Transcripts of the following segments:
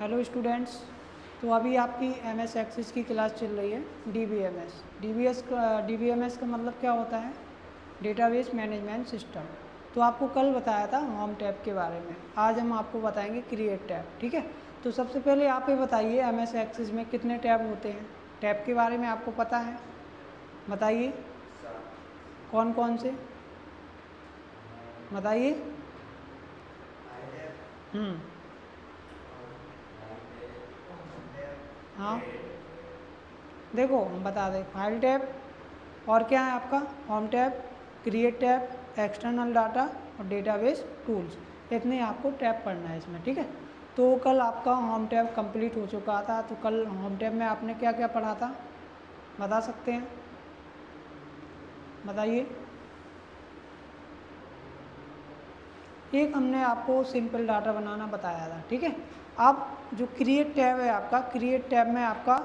Hello students. तो अभी आपकी एमएस एक्सेस की क्लास चल रही है डीबीएमएस। डीबीएमएस का मतलब क्या होता है? Database management system. तो आपको कल बताया था होम टैब के बारे में, आज हम आपको बताएंगे क्रिएट टैब। ठीक है, तो सबसे पहले आप ये बताइए एमएस एक्सेस में कितने टैब होते हैं? टैब के बारे में आपको पता है? बताइए कौन कौन से, बताइए। हाँ, देखो हम बता दें, फाइल टैब और क्या है आपका home tab, create tab, external data और डेटाबेस टूल्स। इतने आपको टैब पढ़ना है इसमें। ठीक है, तो कल आपका होम टैब कंप्लीट हो चुका था। तो कल होम टैब में आपने क्या क्या पढ़ा था, बता सकते हैं? बताइए। एक हमने आपको सिंपल डाटा बनाना बताया था। ठीक है, अब जो क्रिएट टैब है आपका, क्रिएट टैब में आपका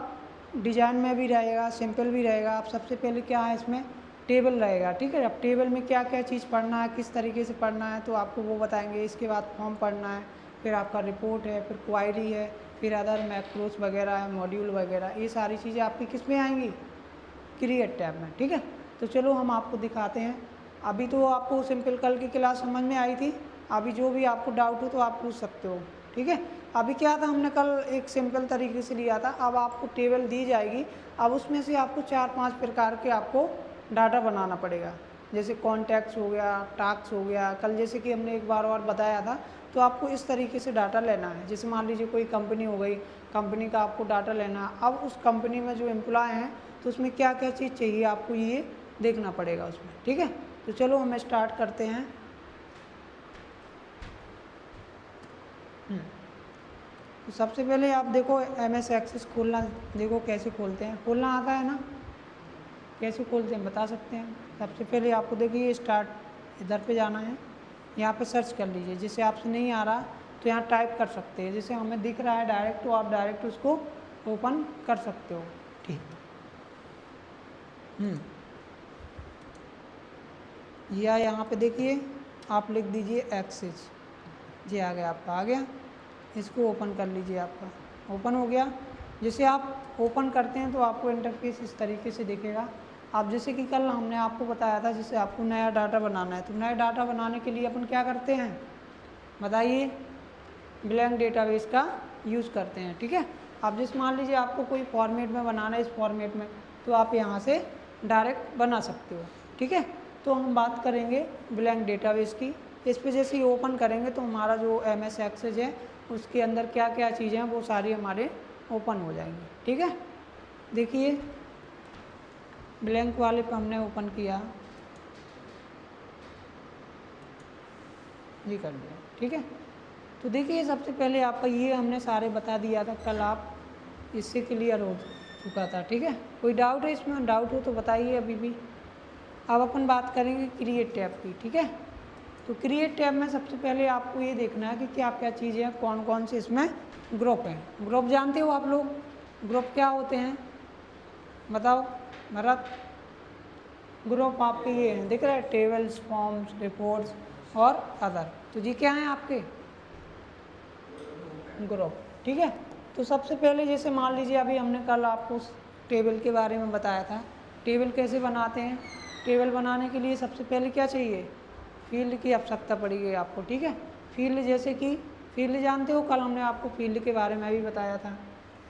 डिजाइन में भी रहेगा, सिंपल भी रहेगा। आप सबसे पहले क्या है इसमें टेबल रहेगा। ठीक है, अब टेबल में क्या क्या चीज़ पढ़ना है, किस तरीके से पढ़ना है, तो आपको वो बताएंगे। इसके बाद फॉर्म पढ़ना है, फिर आपका रिपोर्ट है, फिर क्वायरी है, फिर अदर मैक्रोस वगैरह है, मॉड्यूल वगैरह। ये सारी चीज़ें आपकी किस में आएंगी? क्रिएट टैब में। ठीक है, तो चलो हम आपको दिखाते हैं। अभी तो आपको सिंपल कल की क्लास समझ में आई थी। अभी जो भी आपको डाउट हो तो आप पूछ सकते हो। ठीक है, अभी क्या था, हमने कल एक सिंपल तरीके से लिया था। अब आपको टेबल दी जाएगी, अब उसमें से आपको 4-5 प्रकार के आपको डाटा बनाना पड़ेगा। जैसे कॉन्टैक्ट्स हो गया, टास्क हो गया, कल जैसे कि हमने एक बार और बताया था। तो आपको इस तरीके से डाटा लेना है। जैसे मान लीजिए कोई कंपनी हो गई, कंपनी का आपको डाटा लेना है। अब उस कंपनी में जो एम्प्लॉय हैं तो उसमें क्या क्या चीज़ चाहिए आपको ये देखना पड़ेगा उसमें। ठीक है, तो चलो हम स्टार्ट करते हैं। तो सबसे पहले आप देखो एमएस एक्सेस खोलना, देखो कैसे खोलते हैं। खोलना आता है ना? कैसे खोलते हैं बता सकते हैं? सबसे पहले आपको देखिए स्टार्ट इधर पे जाना है, यहाँ पे सर्च कर लीजिए। जैसे आपसे नहीं आ रहा तो यहाँ टाइप कर सकते हैं। जैसे हमें दिख रहा है डायरेक्ट, तो आप डायरेक्ट उसको ओपन कर सकते हो। ठीक, या यहाँ पे देखिए आप लिख दीजिए एक्सेस। जी आ गया, आपका आ गया। इसको ओपन कर लीजिए, आपका ओपन हो गया। जैसे आप ओपन करते हैं तो आपको इंटरफेस इस तरीके से दिखेगा। आप जैसे कि कल हमने आपको बताया था, जैसे आपको नया डाटा बनाना है, तो नया डाटा बनाने के लिए अपन क्या करते हैं बताइए? ब्लैंक डेटाबेस का यूज़ करते हैं। ठीक है, अब जैसे मान लीजिए आपको कोई फॉर्मेट में बनाना है, इस फॉर्मेट में, तो आप यहाँ से डायरेक्ट बना सकते हो। ठीक है, तो हम बात करेंगे ब्लैंक डेटाबेस की। इस पर जैसे ही ओपन करेंगे तो हमारा जो एमएस एक्सेस है उसके अंदर क्या क्या चीज़ें हैं वो सारी हमारे ओपन हो जाएंगी। ठीक है, देखिए ब्लैंक वाले पर हमने ओपन किया, ये कर दिया। ठीक है, तो देखिए सबसे पहले आपका ये हमने सारे बता दिया था कल, आप इससे क्लियर हो चुका था। ठीक है, कोई डाउट है इसमें? डाउट हो तो बताइए अभी भी। अब अपन बात करेंगे क्रिएट टैब की। ठीक है, तो क्रिएट टैब में सबसे पहले आपको ये देखना है कि क्या क्या चीज़ें हैं, कौन कौन से इसमें ग्रुप हैं। ग्रुप जानते हो आप लोग? ग्रुप क्या होते हैं बताओ भरत? ग्रुप आपके ये हैं, दिख रहा है, टेबल्स, फॉर्म्स, रिपोर्ट्स और अदर। तो जी क्या हैं आपके ग्रुप। ठीक है, तो सबसे पहले जैसे मान लीजिए अभी हमने कल आपको टेबल के बारे में बताया था। टेबल कैसे बनाते हैं? टेबल बनाने के लिए सबसे पहले क्या चाहिए? फील्ड की आवश्यकता पड़ेगी आपको। ठीक है, फील्ड जैसे कि फील्ड जानते हो, कल हमने आपको फील्ड के बारे में भी बताया था।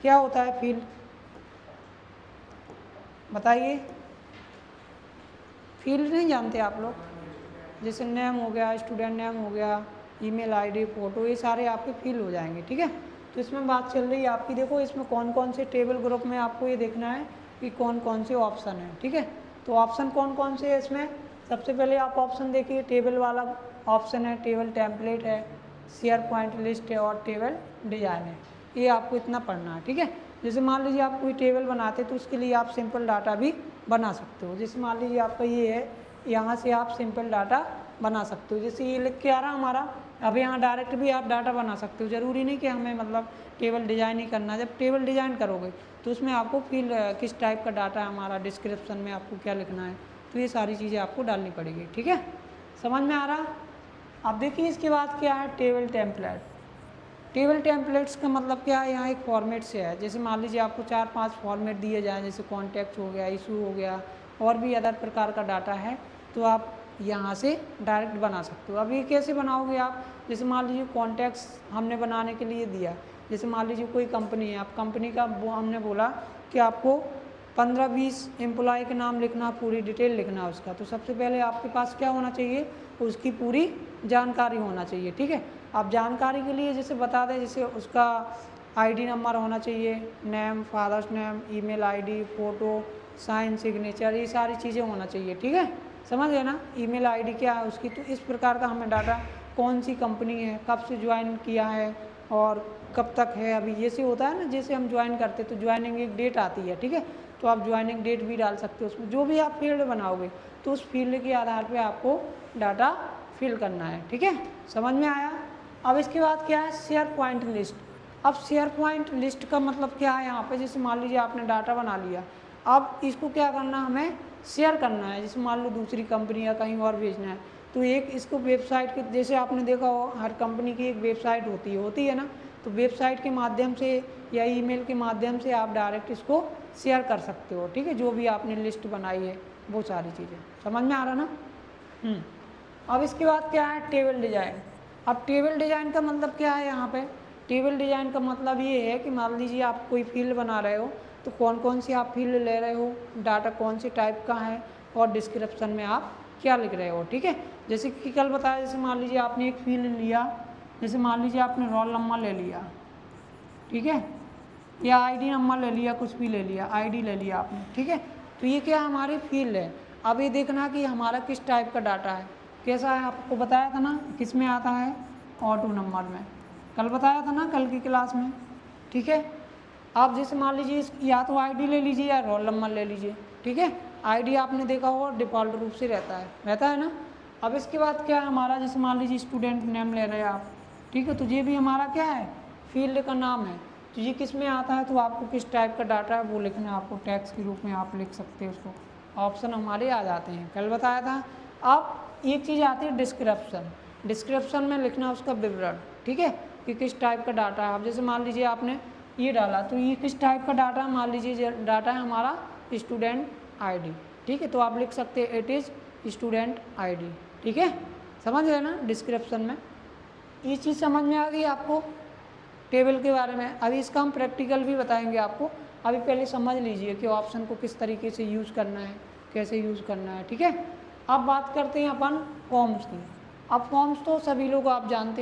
क्या होता है फील्ड बताइए? फील्ड नहीं जानते आप लोग? जैसे नेम हो गया, स्टूडेंट नेम हो गया, ईमेल आईडी, फ़ोटो, ये सारे आपके फील्ड हो जाएंगे। ठीक है, तो इसमें बात चल रही है आपकी, देखो इसमें कौन कौन से टेबल ग्रुप में आपको ये देखना है कि कौन कौन से ऑप्शन हैं। ठीक है, तो ऑप्शन कौन कौन से है इसमें? सबसे पहले आप ऑप्शन देखिए, टेबल वाला ऑप्शन है, टेबल टेम्पलेट है, शेयर पॉइंट लिस्ट है और टेबल डिजाइन है। ये आपको इतना पढ़ना है। ठीक है, जैसे मान लीजिए आप कोई टेबल बनाते तो उसके लिए आप सिंपल डाटा भी बना सकते हो। जैसे मान लीजिए आपका ये है, यहाँ से आप सिंपल डाटा बना सकते हो। जैसे ये लिख के आ रहा हमारा, अब यहाँ डायरेक्ट भी आप डाटा बना सकते हो। ज़रूरी नहीं कि हमें मतलब टेबल डिज़ाइन ही करना। जब टेबल डिज़ाइन करोगे तो उसमें आपको फील्ड किस टाइप का डाटा है हमारा, डिस्क्रिप्शन में आपको क्या लिखना है, तो ये सारी चीज़ें आपको डालनी पड़ेगी। ठीक है, समझ में आ रहा? अब देखिए इसके बाद क्या है, टेबल टेम्पलेट। टेबल टेम्पलेट्स का मतलब क्या है, यहाँ एक फॉर्मेट से है। जैसे मान लीजिए आपको 4-5 फॉर्मेट दिए जाएँ, जैसे कॉन्टैक्ट हो गया, इशू हो गया, और भी अदर प्रकार का डाटा है, तो आप यहाँ से डायरेक्ट बना सकते हो। अब ये कैसे बनाओगे आप, जैसे मान लीजिए कॉन्टैक्ट्स हमने बनाने के लिए दिया, जैसे मान लीजिए कोई कंपनी है, आप कंपनी का वो हमने बोला कि आपको 15-20 एम्प्लॉय के नाम लिखना, पूरी डिटेल लिखना उसका, तो सबसे पहले आपके पास क्या होना चाहिए, उसकी पूरी जानकारी होना चाहिए, ठीक है। आप जानकारी के लिए जैसे बता दें, जैसे उसका आईडी नंबर होना चाहिए, name, father's name, email ID, photo, sign, signature, ये सारी चीज़ें होना चाहिए, ठीक है। समझ गए ना, ईमेल आईडी क्या है उसकी। तो इस प्रकार का हमें डाटा, कौन सी कंपनी है, कब से ज्वाइन किया है और कब तक है। अभी जैसे होता है ना, जैसे हम ज्वाइन करते तो ज्वाइनिंग एक डेट आती है, ठीक है, तो आप ज्वाइनिंग डेट भी डाल सकते हो उसमें। जो भी आप फील्ड बनाओगे तो उस फील्ड के आधार पे आपको डाटा फिल करना है, ठीक है। समझ में आया। अब इसके बाद क्या है, शेयर पॉइंट लिस्ट। अब शेयर पॉइंट लिस्ट का मतलब क्या है, यहाँ पे जैसे मान लीजिए आपने डाटा बना लिया, अब इसको क्या करना, हमें शेयर करना है। जैसे मान लो दूसरी कंपनी या कहीं और भेजना है, तो एक इसको वेबसाइट के, जैसे आपने देखा हो हर कंपनी की एक वेबसाइट होती है ना, तो वेबसाइट के माध्यम से या ईमेल के माध्यम से आप डायरेक्ट इसको शेयर कर सकते हो, ठीक है, जो भी आपने लिस्ट बनाई है वो सारी चीज़ें। समझ में आ रहा ना। अब इसके बाद क्या है, टेबल डिज़ाइन। अब टेबल डिज़ाइन का मतलब क्या है, यहाँ पे टेबल डिज़ाइन का मतलब ये है कि मान लीजिए आप कोई फील्ड बना रहे हो, तो कौन कौन सी आप फील्ड ले रहे हो, डाटा कौन सी टाइप का है, और डिस्क्रिप्शन में आप क्या लिख रहे हो, ठीक है। जैसे कि कल बताया, जैसे मान लीजिए आपने एक फील्ड लिया, जैसे मान लीजिए आपने रोल नंबर ले लिया, ठीक है, या आईडी नंबर ले लिया, कुछ भी ले लिया, आईडी ले लिया आपने, ठीक है। तो ये क्या हमारी फील्ड है। अब ये देखना कि हमारा किस टाइप का डाटा है, कैसा है। आपको बताया था ना किस में आता है, ऑटो नंबर में, कल बताया था ना, कल की क्लास में, ठीक है। आप जैसे मान लीजिए या तो आईडी ले लीजिए या रोल नंबर ले लीजिए, ठीक है। आईडी आपने देखा होगा डिफ़ॉल्ट रूप से रहता है ना। अब इसके बाद क्या है हमारा, जैसे मान लीजिए स्टूडेंट नेम ले रहे हैं आप, ठीक है, तो ये भी हमारा क्या है, फील्ड का नाम है। तो ये किस में आता है, तो आपको किस टाइप का डाटा है वो लिखना है, आपको टैक्स के रूप में आप लिख सकते हैं उसको, ऑप्शन हमारे आ जाते हैं, कल बताया था। अब एक चीज़ आती है डिस्क्रिप्शन। डिस्क्रिप्शन में लिखना उसका विवरण, ठीक है, कि किस टाइप का डाटा है। अब जैसे मान लीजिए आपने ये डाला, तो ये किस टाइप का डाटा है, मान लीजिए डाटा है हमारा स्टूडेंट आईडी, ठीक है, तो आप लिख सकते हैं इट इज़ स्टूडेंट आईडी, ठीक है। समझ गए ना डिस्क्रिप्शन में। ये चीज़ समझ में आ गई आपको टेबल के बारे में। अभी इसका हम प्रैक्टिकल भी बताएंगे आपको, अभी पहले समझ लीजिए कि ऑप्शन को किस तरीके से यूज़ करना है, कैसे यूज़ करना है, ठीक है। अब बात करते हैं अपन फॉर्म्स की। अब फॉर्म्स तो सभी लोग आप जानते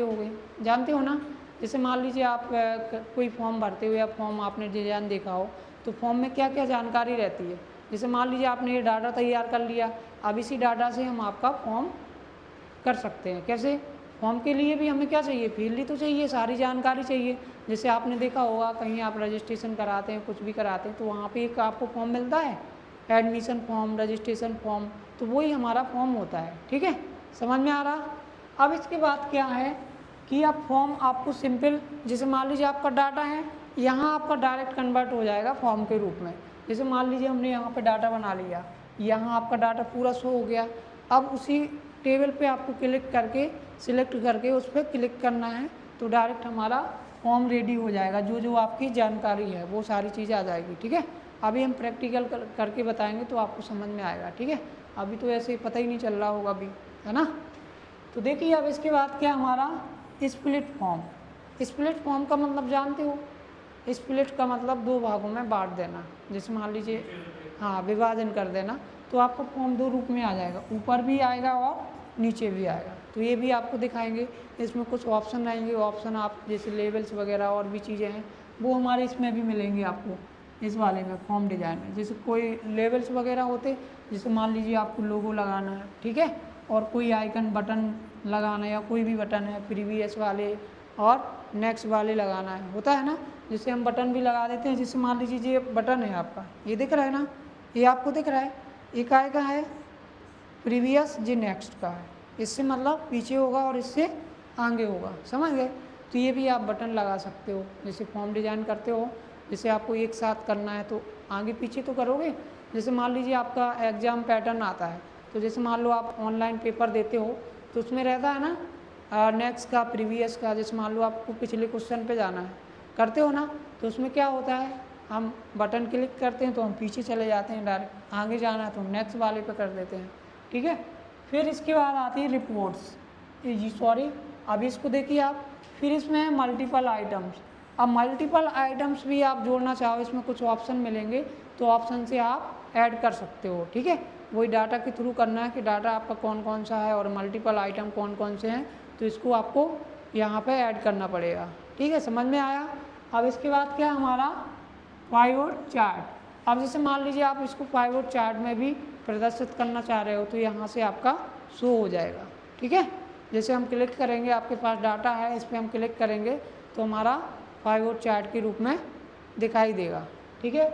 हो ना। जैसे मान लीजिए आप कोई फॉर्म भरते हो या फॉर्म आपने डिजाइन देखा हो, तो फॉर्म में क्या क्या जानकारी रहती है। जैसे मान लीजिए आपने ये डाटा तैयार कर लिया, अब इसी डाटा से हम आपका फॉर्म कर सकते हैं। कैसे, फॉर्म के लिए भी हमें क्या चाहिए, फील्ड ही तो चाहिए, सारी जानकारी चाहिए। जैसे आपने देखा होगा कहीं आप रजिस्ट्रेशन कराते हैं, कुछ भी कराते हैं, तो वहाँ पे एक आपको फॉर्म मिलता है, एडमिशन फॉर्म, रजिस्ट्रेशन फॉर्म, तो वही हमारा फॉर्म होता है, ठीक है। समझ में आ रहा। अब इसके बाद क्या है कि अब फॉर्म आपको सिंपल, जैसे मान लीजिए आपका डाटा है, यहाँ आपका डायरेक्ट कन्वर्ट हो जाएगा फॉर्म के रूप में। जैसे मान लीजिए हमने यहाँ पे डाटा बना लिया, यहाँ आपका डाटा पूरा शो हो गया। अब उसी टेबल पे आपको क्लिक करके, सिलेक्ट करके उस पर क्लिक करना है, तो डायरेक्ट हमारा फॉर्म रेडी हो जाएगा। जो जो आपकी जानकारी है वो सारी चीज़ें आ जाएगी, ठीक है। अभी हम प्रैक्टिकल करके बताएंगे तो आपको समझ में आएगा, ठीक है। अभी तो ऐसे पता ही नहीं चल रहा होगा अभी, है ना। तो देखिए अब इसके बाद क्या हमारा स्प्लिट फॉर्म। स्प्लिट फॉर्म का मतलब जानते हो, स्प्लिट का मतलब दो भागों में बांट देना। जैसे मान लीजिए, हाँ, विभाजन कर देना, तो आपका फॉर्म दो रूप में आ जाएगा, ऊपर भी आएगा और नीचे भी आएगा। तो ये भी आपको दिखाएंगे, इसमें कुछ ऑप्शन आएंगे, ऑप्शन आप जैसे लेवल्स वगैरह और भी चीज़ें हैं वो हमारे इसमें भी मिलेंगे आपको, इस वाले में फॉर्म डिज़ाइन में। जैसे कोई लेवल्स वगैरह होते, जैसे मान लीजिए आपको लोगो लगाना है, ठीक है, और कोई आइकन बटन लगाना है, या कोई भी बटन है प्रीवियस वाले और नेक्स्ट वाले लगाना है, होता है ना। जैसे हम बटन भी लगा देते हैं, जैसे मान लीजिए ये बटन है आपका, ये दिख रहा है ना, ये आपको दिख रहा है, ये काय का है, प्रीवियस, जी नेक्स्ट का है। इससे मतलब पीछे होगा और इससे आगे होगा, समझ गए। तो ये भी आप बटन लगा सकते हो, जैसे फॉर्म डिज़ाइन करते हो, जैसे आपको एक साथ करना है तो आगे पीछे तो करोगे। जैसे मान लीजिए आपका एग्ज़ाम पैटर्न आता है, तो जैसे मान लो आप ऑनलाइन पेपर देते हो, तो उसमें रहता है ना नेक्स्ट का, प्रीवियस का। जैसे मान लो आपको पिछले क्वेश्चन पे जाना है, करते हो ना, तो उसमें क्या होता है, हम बटन क्लिक करते हैं तो हम पीछे चले जाते हैं डायरेक्ट, आगे जाना है तो हम नेक्स्ट वाले पे कर देते हैं, ठीक है। फिर इसके बाद आती है रिपोर्ट्स, जी सॉरी, अब इसको देखिए आप। फिर इसमें है मल्टीपल आइटम्स। अब मल्टीपल आइटम्स भी आप जोड़ना चाहो, इसमें कुछ ऑप्शन मिलेंगे, तो ऑप्शन से आप ऐड कर सकते हो, ठीक है। वही डाटा के थ्रू करना है कि डाटा आपका कौन कौन सा है और मल्टीपल आइटम कौन कौन से हैं, तो इसको आपको यहाँ पे ऐड करना पड़ेगा, ठीक है। समझ में आया। अब इसके बाद क्या है हमारा पाइवट चार्ट। अब जैसे मान लीजिए आप इसको पाइवट चार्ट में भी प्रदर्शित करना चाह रहे हो, तो यहाँ से आपका शो हो जाएगा, ठीक है। जैसे हम क्लिक करेंगे, आपके पास डाटा है, इस पर हम क्लिक करेंगे तो हमारा पाइवट चार्ट के रूप में दिखाई देगा, ठीक है।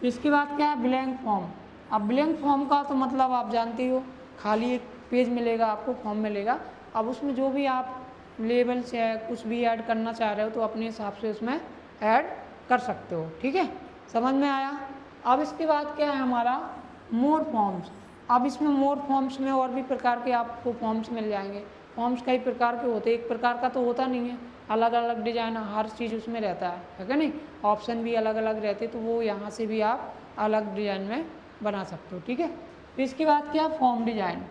इसके बाद क्या है ब्लैंक फॉर्म। अब ब्लैंक फॉर्म का तो मतलब आप जानते हो, खाली एक पेज मिलेगा आपको, फॉर्म मिलेगा। अब उसमें जो भी आप लेबल्स है कुछ भी ऐड करना चाह रहे हो तो अपने हिसाब से उसमें ऐड कर सकते हो, ठीक है। समझ में आया। अब इसके बाद क्या है हमारा मोर फॉर्म्स। अब इसमें मोर फॉर्म्स में और भी प्रकार के आपको फॉर्म्स मिल जाएंगे। फॉर्म्स कई प्रकार के होते हैं, एक प्रकार का तो होता नहीं है, अलग अलग डिजाइन हर चीज़ उसमें रहता है क्या नहीं, ऑप्शन भी अलग अलग रहते, तो वो यहाँ से भी आप अलग डिजाइन में बना सकते हो, ठीक है। फिर इसके बाद क्या फॉर्म डिजाइन।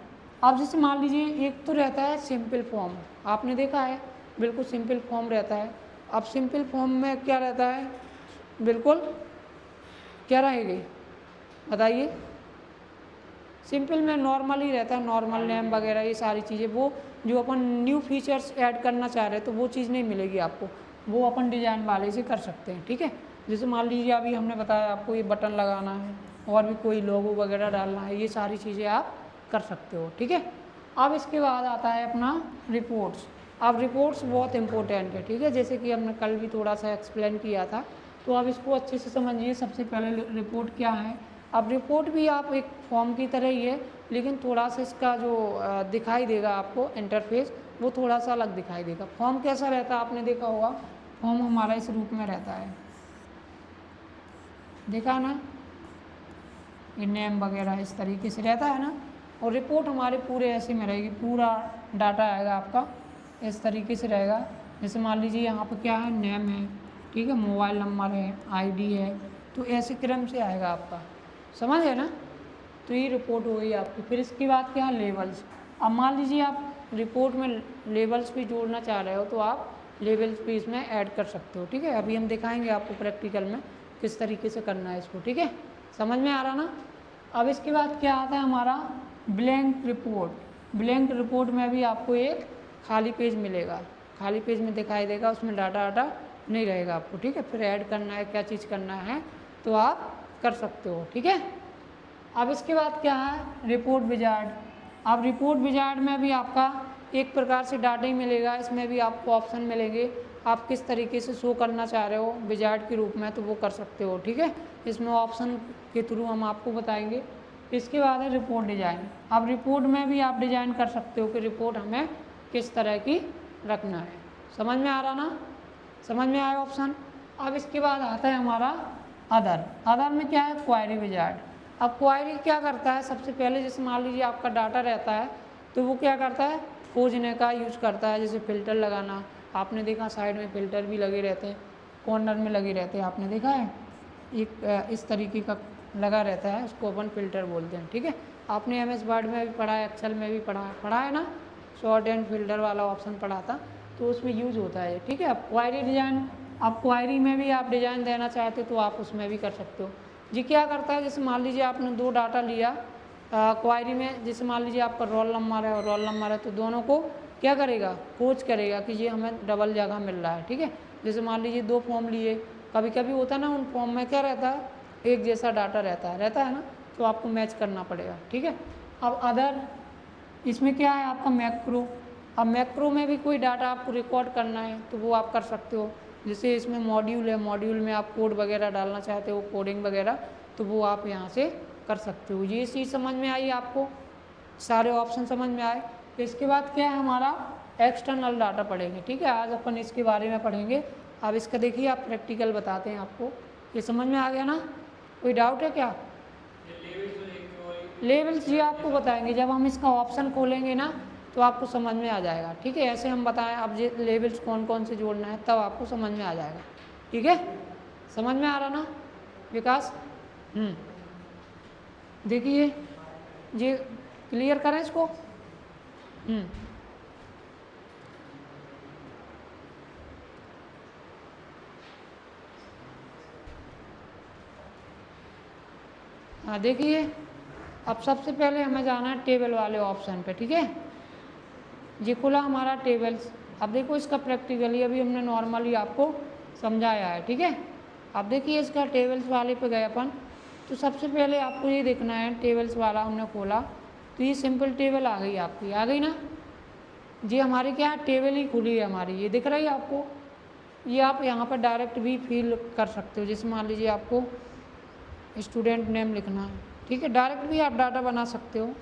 अब जैसे मान लीजिए एक तो रहता है सिंपल फॉर्म, आपने देखा है बिल्कुल सिंपल फॉर्म रहता है। अब सिंपल फॉर्म में क्या रहता है, बिल्कुल क्या रहेगी बताइए। सिंपल में नॉर्मल ही रहता है, नॉर्मल नेम वगैरह ये सारी चीज़ें। वो जो अपन न्यू फीचर्स ऐड करना चाह रहे हैं तो वो चीज़ नहीं मिलेगी आपको, वो अपन डिजाइन वाले से कर सकते हैं, ठीक है। जैसे मान लीजिए अभी हमने बताया आपको ये बटन लगाना है और भी कोई लोगो वगैरह डालना है, ये सारी चीज़ें आप कर सकते हो, ठीक है। अब इसके बाद आता है अपना रिपोर्ट्स। अब रिपोर्ट्स बहुत इंपॉर्टेंट है, ठीक है, जैसे कि हमने कल भी थोड़ा सा एक्सप्लेन किया था, तो अब इसको अच्छे से समझिए। सबसे पहले रिपोर्ट क्या है। अब रिपोर्ट भी आप एक फॉर्म की तरह ही है, लेकिन थोड़ा सा इसका जो दिखाई देगा आपको इंटरफेस, वो थोड़ा सा अलग दिखाई देगा। फॉर्म कैसा रहता है आपने देखा होगा, फॉर्म हमारा इस रूप में रहता है, देखा ना, ये नेम वगैरह इस तरीके से रहता है ना। और रिपोर्ट हमारे पूरे ऐसे में रहेगी, पूरा डाटा आएगा आपका इस तरीके से रहेगा। जैसे मान लीजिए यहाँ पर क्या है, नेम है, ठीक है, मोबाइल नंबर है, आईडी है, तो ऐसे क्रम से आएगा आपका, समझ है ना। तो ये रिपोर्ट हो गई आपकी। फिर इसके बाद क्या है लेबल्स। अब मान लीजिए आप रिपोर्ट में लेबल्स भी जोड़ना चाह रहे हो तो आप लेबल्स भी इसमें ऐड कर सकते हो, ठीक है। अभी हम दिखाएंगे आपको प्रैक्टिकल में किस तरीके से करना है इसको, ठीक है। समझ में आ रहा ना। अब इसके बाद क्या आता है हमारा ब्लैंक रिपोर्ट। ब्लैंक रिपोर्ट में भी आपको एक खाली पेज मिलेगा, खाली पेज में दिखाई देगा, उसमें डाटा नहीं रहेगा आपको, ठीक है। फिर ऐड करना है, क्या चीज़ करना है तो आप कर सकते हो, ठीक है। अब इसके बाद क्या है रिपोर्ट विजार्ड। अब रिपोर्ट विजार्ड में भी आपका एक प्रकार से डाटा ही मिलेगा, इसमें भी आपको ऑप्शन मिलेंगे, आप किस तरीके से शो करना चाह रहे हो विजार्ड के रूप में, तो वो कर सकते हो, ठीक है। इसमें ऑप्शन के थ्रू हम आपको बताएंगे। इसके बाद है रिपोर्ट डिज़ाइन। अब रिपोर्ट में भी आप डिज़ाइन कर सकते हो कि रिपोर्ट हमें किस तरह की रखना है। समझ में आ रहा ना, समझ में आया ऑप्शन। अब इसके बाद आता है हमारा अदर। अदर में क्या है क्वायरी विजार्ड। अब क्वायरी क्या करता है, सबसे पहले जैसे मान लीजिए आपका डाटा रहता है तो वो क्या करता है खोजने का यूज़ करता है। जैसे फ़िल्टर लगाना, आपने देखा साइड में फ़िल्टर भी लगे रहते हैं, कॉर्नर में लगे रहते हैं, आपने देखा है एक इस तरीके का लगा रहता है, उसको अपन फ़िल्टर बोलते हैं, ठीक है। आपने MS वर्ड में भी पढ़ा है, एक्सेल में भी पढ़ा है ना, शॉर्ट एंड फिल्टर वाला ऑप्शन पढ़ा था, तो उसमें यूज़ होता है, ठीक है। अब क्वायरी डिज़ाइन, अब क्वायरी में भी आप डिज़ाइन देना चाहते तो आप उसमें भी कर सकते हो। जी क्या करता है, जैसे मान लीजिए आपने दो डाटा लिया क्वायरी में, जैसे मान लीजिए आपका रोल नंबर है और रोल नंबर है, तो दोनों को क्या करेगा खोज करेगा कि ये हमें डबल जगह मिल रहा है, ठीक है। जैसे मान लीजिए दो फॉर्म लिए, कभी कभी होता है ना उन फॉर्म में क्या रहता है एक जैसा डाटा रहता है ना, तो आपको मैच करना पड़ेगा, ठीक है। अब अदर, इसमें क्या है आपका मैक्रो। अब मैक्रो में भी कोई डाटा आपको रिकॉर्ड करना है तो वो आप कर सकते हो। जैसे इसमें मॉड्यूल है, मॉड्यूल में आप कोड वगैरह डालना चाहते हो, कोडिंग वगैरह, तो वो आप यहाँ से कर सकते हो। ये चीज़ समझ में आई आपको, सारे ऑप्शन समझ में आए। तो इसके बाद क्या है हमारा एक्सटर्नल डाटा पढ़ेंगे, ठीक है। आज अपन इसके बारे में पढ़ेंगे। अब इसका देखिए आप प्रैक्टिकल बताते हैं आपको, ये समझ में आ गया ना, कोई डाउट है क्या। लेवल्स जी आपको बताएंगे जब हम इसका ऑप्शन खोलेंगे ना, तो आपको समझ में आ जाएगा। ठीक है, ऐसे हम बताएं अब ये लेवल्स कौन कौन से जोड़ना है तब आपको समझ में आ जाएगा। ठीक है, समझ में आ रहा ना विकास? देखिए ये क्लियर करें इसको। हाँ देखिए, अब सबसे पहले हमें जाना है टेबल वाले ऑप्शन पे। ठीक है, ये खुला हमारा टेबल्स। अब देखो इसका प्रैक्टिकली अभी हमने नॉर्मली आपको समझाया है। ठीक है, अब देखिए इसका टेबल्स वाले पे गए अपन, तो सबसे पहले आपको ये देखना है टेबल्स वाला हमने खोला तो ये सिंपल टेबल आ गई आपकी, आ गई ना? जी हमारी क्या है, टेबल ही खुली है हमारी, ये दिख रही है आपको। ये आप यहाँ पर डायरेक्ट भी फिल कर सकते हो, जैसे मान लीजिए आपको स्टूडेंट नेम लिखना है। ठीक है, डायरेक्ट भी आप डाटा बना सकते हो।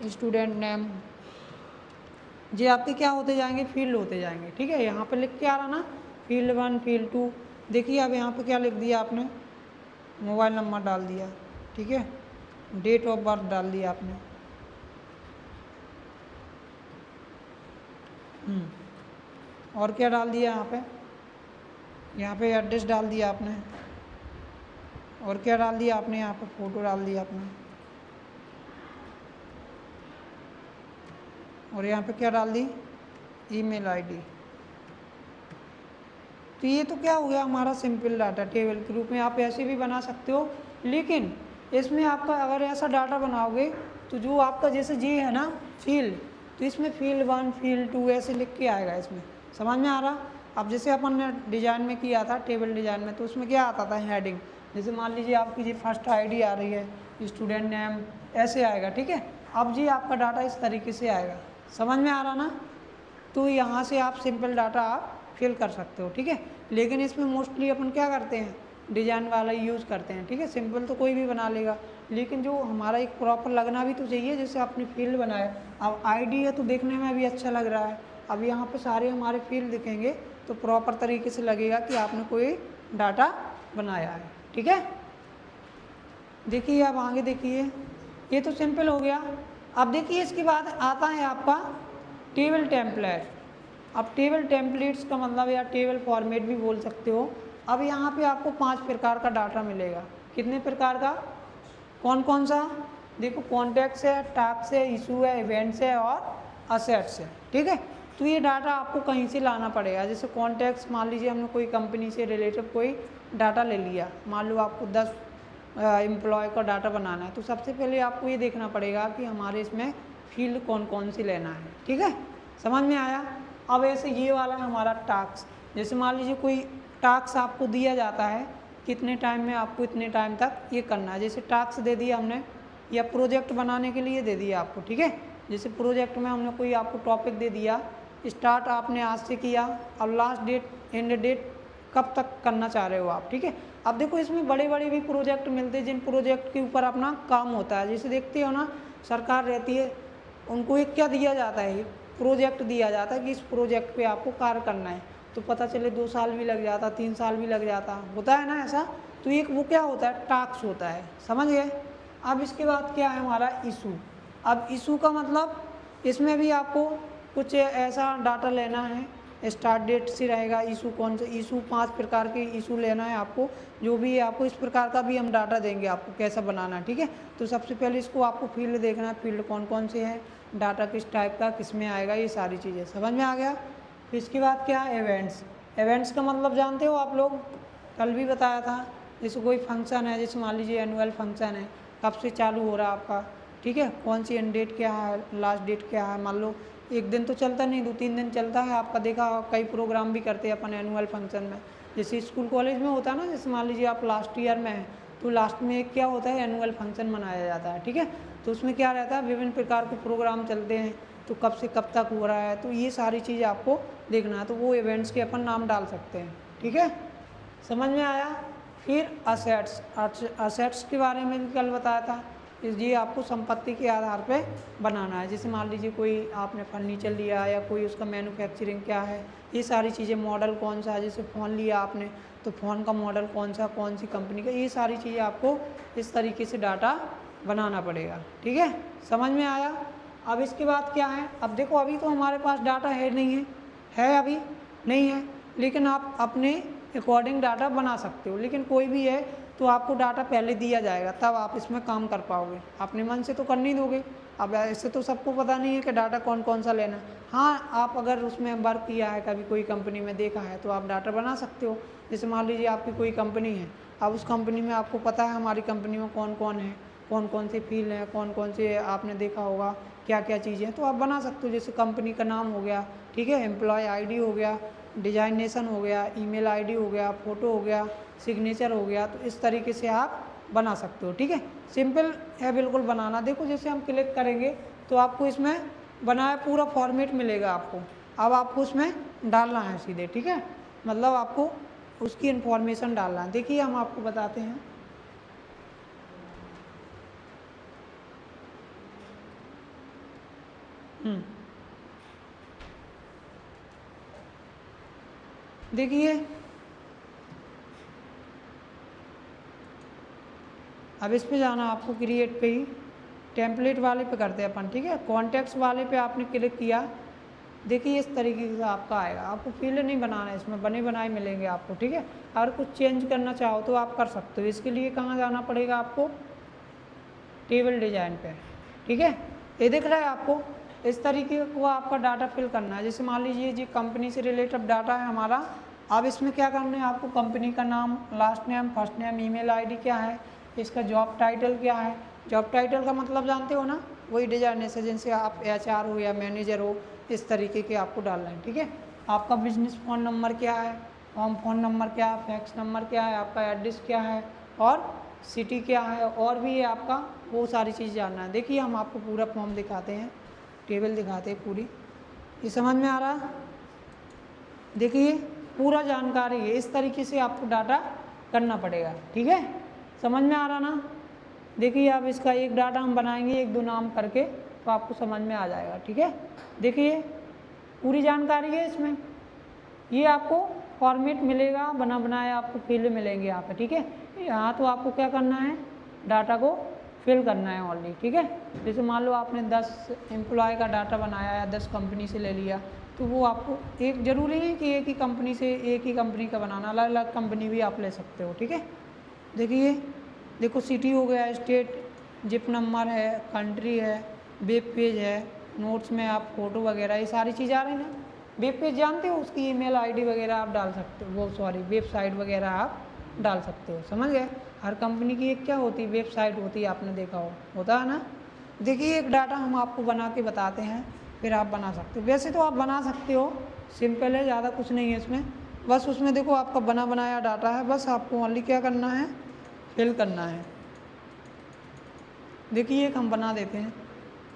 स्टूडेंट नेम ये आपके क्या होते जाएंगे, फील्ड होते जाएंगे। ठीक है, यहाँ पर लिख के आ रहा ना फील्ड 1 फील्ड 2। देखिए अब यहाँ पे क्या लिख दिया आपने, मोबाइल नंबर डाल दिया। ठीक है, डेट ऑफ बर्थ डाल दिया आपने। और क्या डाल दिया यहाँ पे एड्रेस डाल दिया आपने। और क्या डाल दिया आपने, यहाँ पे फ़ोटो डाल दिया आपने। और यहाँ पे क्या डाल दी, ईमेल आईडी। तो ये तो क्या हो गया हमारा सिंपल डाटा टेबल के रूप में। आप ऐसे भी बना सकते हो, लेकिन इसमें आपका अगर ऐसा डाटा बनाओगे तो जो आपका जैसे जी है ना फील्ड, तो इसमें फील्ड 1 फील्ड 2 ऐसे लिख के आएगा इसमें। समझ में आ रहा? अब जैसे अपन ने डिज़ाइन में किया था टेबल डिज़ाइन में, तो उसमें क्या आता था हेडिंग, जैसे मान लीजिए आपकी जी फर्स्ट आईडी आ रही है, स्टूडेंट नेम ऐसे आएगा। ठीक है, अब जी आपका डाटा इस तरीके से आएगा। समझ में आ रहा ना? तो यहाँ से आप सिंपल डाटा आप फिल कर सकते हो। ठीक है, लेकिन इसमें मोस्टली अपन क्या करते हैं, डिज़ाइन वाला यूज़ करते हैं। ठीक है, सिंपल तो कोई भी बना लेगा, लेकिन जो हमारा एक प्रॉपर लगना भी तो चाहिए, जैसे आपने फील्ड बनाया। अब आईडी है तो देखने में भी अच्छा लग रहा है। अब यहाँ पे सारे हमारे फील्ड दिखेंगे तो प्रॉपर तरीके से लगेगा कि आपने कोई डाटा बनाया है। ठीक है, देखिए अब आगे देखिए, ये तो सिंपल हो गया। अब देखिए इसके बाद आता है आपका टेबल टेम्पलेट। अब टेबल टेम्पलेट्स का मतलब या टेबल फॉर्मेट भी बोल सकते हो। अब यहाँ पे आपको 5 प्रकार का डाटा मिलेगा। कितने प्रकार का, कौन कौन सा? देखो कॉन्टैक्ट्स है, टास्क है, इशू है, इवेंट्स है और असेट्स है। ठीक है, तो ये डाटा आपको कहीं से लाना पड़ेगा। जैसे कॉन्टैक्ट्स, मान लीजिए हमने कोई कंपनी से रिलेटेड कोई डाटा ले लिया, मान लो आपको 10 एम्प्लॉय का डाटा बनाना है, तो सबसे पहले आपको ये देखना पड़ेगा कि हमारे इसमें फील्ड कौन कौन सी लेना है। ठीक है, समझ में आया? अब ऐसे ये वाला है हमारा टास्क। जैसे मान लीजिए कोई टास्क आपको दिया जाता है, कितने टाइम में आपको इतने टाइम तक ये करना है। जैसे टास्क दे दिया हमने, या प्रोजेक्ट बनाने के लिए दे दिया आपको। ठीक है, जैसे प्रोजेक्ट में हमने कोई आपको टॉपिक दे दिया, स्टार्ट आपने आज से किया, अब लास्ट डेट एंड डेट कब तक करना चाह रहे हो आप। ठीक है, अब देखो इसमें बड़े बड़े भी प्रोजेक्ट मिलते हैं, जिन प्रोजेक्ट के ऊपर अपना काम होता है। जैसे देखते हो ना, सरकार रहती है, उनको एक क्या दिया जाता है, प्रोजेक्ट दिया जाता है कि इस प्रोजेक्ट पे आपको कार्य करना है, तो पता चले 2 साल भी लग जाता, 3 साल भी लग जाता, होता है ना ऐसा। तो एक वो क्या होता है, टास्क होता है। समझ गए? अब इसके बाद क्या है हमारा इशू। अब इशू का मतलब इसमें भी आपको कुछ ऐसा डाटा लेना है, स्टार्ट डेट से रहेगा इशू कौन से, इशू 5 प्रकार के इशू लेना है आपको। जो भी है आपको इस प्रकार का भी हम डाटा देंगे आपको कैसा बनाना है। ठीक है, तो सबसे पहले इसको आपको फील्ड देखना है, फील्ड कौन कौन से हैं, डाटा किस टाइप का, किस में आएगा, ये सारी चीज़ें समझ में आ गया। फिर इसके बाद क्या है, इवेंट्स। इवेंट्स का मतलब जानते हो आप लोग, कल भी बताया था। जैसे कोई फंक्शन है, जैसे मान लीजिए एनुअल फंक्शन है, कब से चालू हो रहा है आपका। ठीक है, कौन सी एंड डेट क्या है, लास्ट डेट क्या है। मान लो एक दिन तो चलता नहीं, 2-3 दिन चलता है आपका। देखा कई प्रोग्राम भी करते हैं अपन एनुअल फंक्शन में, जैसे स्कूल कॉलेज में होता है ना। जैसे मान लीजिए आप लास्ट ईयर में हैं, तो लास्ट में एक क्या होता है, एनुअल फंक्शन मनाया जाता है। ठीक है, तो उसमें क्या रहता है, विभिन्न प्रकार के प्रोग्राम चलते हैं, तो कब से कब तक हो रहा है, तो ये सारी चीज़ आपको देखना है। तो वो इवेंट्स के अपन नाम डाल सकते हैं। ठीक है, समझ में आया। फिर असेट्स, असेट्स के बारे में भी कल बताया था। ये आपको संपत्ति के आधार पे बनाना है। जैसे मान लीजिए कोई आपने फर्नीचर लिया या कोई उसका मैन्युफैक्चरिंग क्या है, ये सारी चीज़ें, मॉडल कौन सा है, जैसे फ़ोन लिया आपने तो फ़ोन का मॉडल कौन सा, कौन सी कंपनी का, ये सारी चीज़ें आपको इस तरीके से डाटा बनाना पड़ेगा। ठीक है, समझ में आया। अब इसके बाद क्या है, अब देखो अभी तो हमारे पास डाटा है नहीं है अभी नहीं है, लेकिन आप अपने अकॉर्डिंग डाटा बना सकते हो। लेकिन कोई भी है तो आपको डाटा पहले दिया जाएगा, तब आप इसमें काम कर पाओगे। अपने मन से तो कर नहीं दोगे। अब ऐसे तो सबको पता नहीं है कि डाटा कौन कौन सा लेना है। हाँ, आप अगर उसमें वर्क किया है, कभी कोई कंपनी में देखा है, तो आप डाटा बना सकते हो। जैसे मान लीजिए आपकी कोई कंपनी है, अब उस कंपनी में आपको पता है हमारी कंपनी में कौन कौन है, कौन कौन से फील्ड हैं, कौन कौन से आपने देखा होगा क्या क्या चीज़ें हैं, तो आप बना सकते हो। जैसे कंपनी का नाम हो गया, ठीक है, एम्प्लॉय आईडी हो गया, डिजाइनेशन हो गया, ईमेल आईडी हो गया, फ़ोटो हो गया, सिग्नेचर हो गया, तो इस तरीके से आप बना सकते हो। ठीक है, सिंपल है बिल्कुल बनाना। देखो जैसे हम क्लिक करेंगे तो आपको इसमें बनाया पूरा फॉर्मेट मिलेगा आपको। अब आपको उसमें डालना है सीधे, ठीक है, मतलब आपको उसकी इन्फॉर्मेशन डालना है। देखिए हम आपको बताते हैं। देखिए अब इस पे जाना आपको, क्रिएट पे ही टेम्पलेट वाले पे करते हैं अपन, ठीक है। कॉन्टेक्स्ट वाले पे आपने क्लिक किया, देखिए इस तरीके से आपका आएगा। आपको फील्ड नहीं बनाना है, इसमें बने बनाए मिलेंगे आपको, ठीक है। अगर कुछ चेंज करना चाहो तो आप कर सकते हो। इसके लिए कहाँ जाना पड़ेगा आपको, टेबल डिजाइन पे, ठीक है। ये दिख रहा है आपको, इस तरीके को आपका डाटा फिल करना है। जैसे मान लीजिए जी कंपनी से रिलेटेड डाटा है हमारा। अब इसमें क्या करना है आपको, कंपनी का नाम, last name, first name, email ID क्या है, इसका जॉब टाइटल क्या है। जॉब टाइटल का मतलब जानते हो ना, वही डिजाइनेशन, जिनसे आप HR हो या मैनेजर हो, इस तरीके के आपको डालना है, ठीक है। आपका बिजनेस फ़ोन नंबर क्या है, होम फ़ोन नंबर क्या है, फैक्स नंबर क्या है, आपका एड्रेस क्या है और सिटी क्या है, और भी है आपका, वो सारी चीज़ जानना है। देखिए हम आपको पूरा फॉर्म दिखाते हैं, टेबल दिखाते हैं पूरी, ये समझ में आ रहा। देखिए पूरा जानकारी है, इस तरीके से आपको डाटा करना पड़ेगा, ठीक है, समझ में आ रहा ना। देखिए अब इसका एक डाटा हम बनाएंगे 1 2 नाम करके, तो आपको समझ में आ जाएगा, ठीक है। देखिए पूरी जानकारी है इसमें, ये आपको फॉर्मेट मिलेगा, बना बनाया आपको फील्ड मिलेंगे यहाँ पे, ठीक है। यहाँ तो आपको क्या करना है, डाटा को फिल करना है ओनली, ठीक है। जैसे मान लो आपने 10 एम्प्लॉय का डाटा बनाया या 10 कंपनी से ले लिया, तो वो आपको एक ज़रूरी है कि एक ही कंपनी से, एक ही कंपनी का बनाना, अलग अलग कंपनी भी आप ले सकते हो, ठीक है। देखिए देखो सिटी हो गया, स्टेट, जिप नंबर है, कंट्री है, वेब पेज है, नोट्स में आप फोटो वगैरह ये सारी चीज़ आ रही ना। वेब पेज जानते हो, उसकी ईमेल आईडी वगैरह आप डाल सकते हो, वो सॉरी वेबसाइट वगैरह आप डाल सकते हो, समझ गए। हर कंपनी की एक क्या होती है, वेबसाइट होती है, आपने देखा होता है ना। देखिए एक डाटा हम आपको बना के बताते हैं, फिर आप बना सकते हो। वैसे तो आप बना सकते हो, सिंपल है, ज़्यादा कुछ नहीं है इसमें। बस उसमें देखो आपका बना बनाया डाटा है, बस आपको ओनली क्या करना है, फिल करना है। देखिए एक हम बना देते हैं।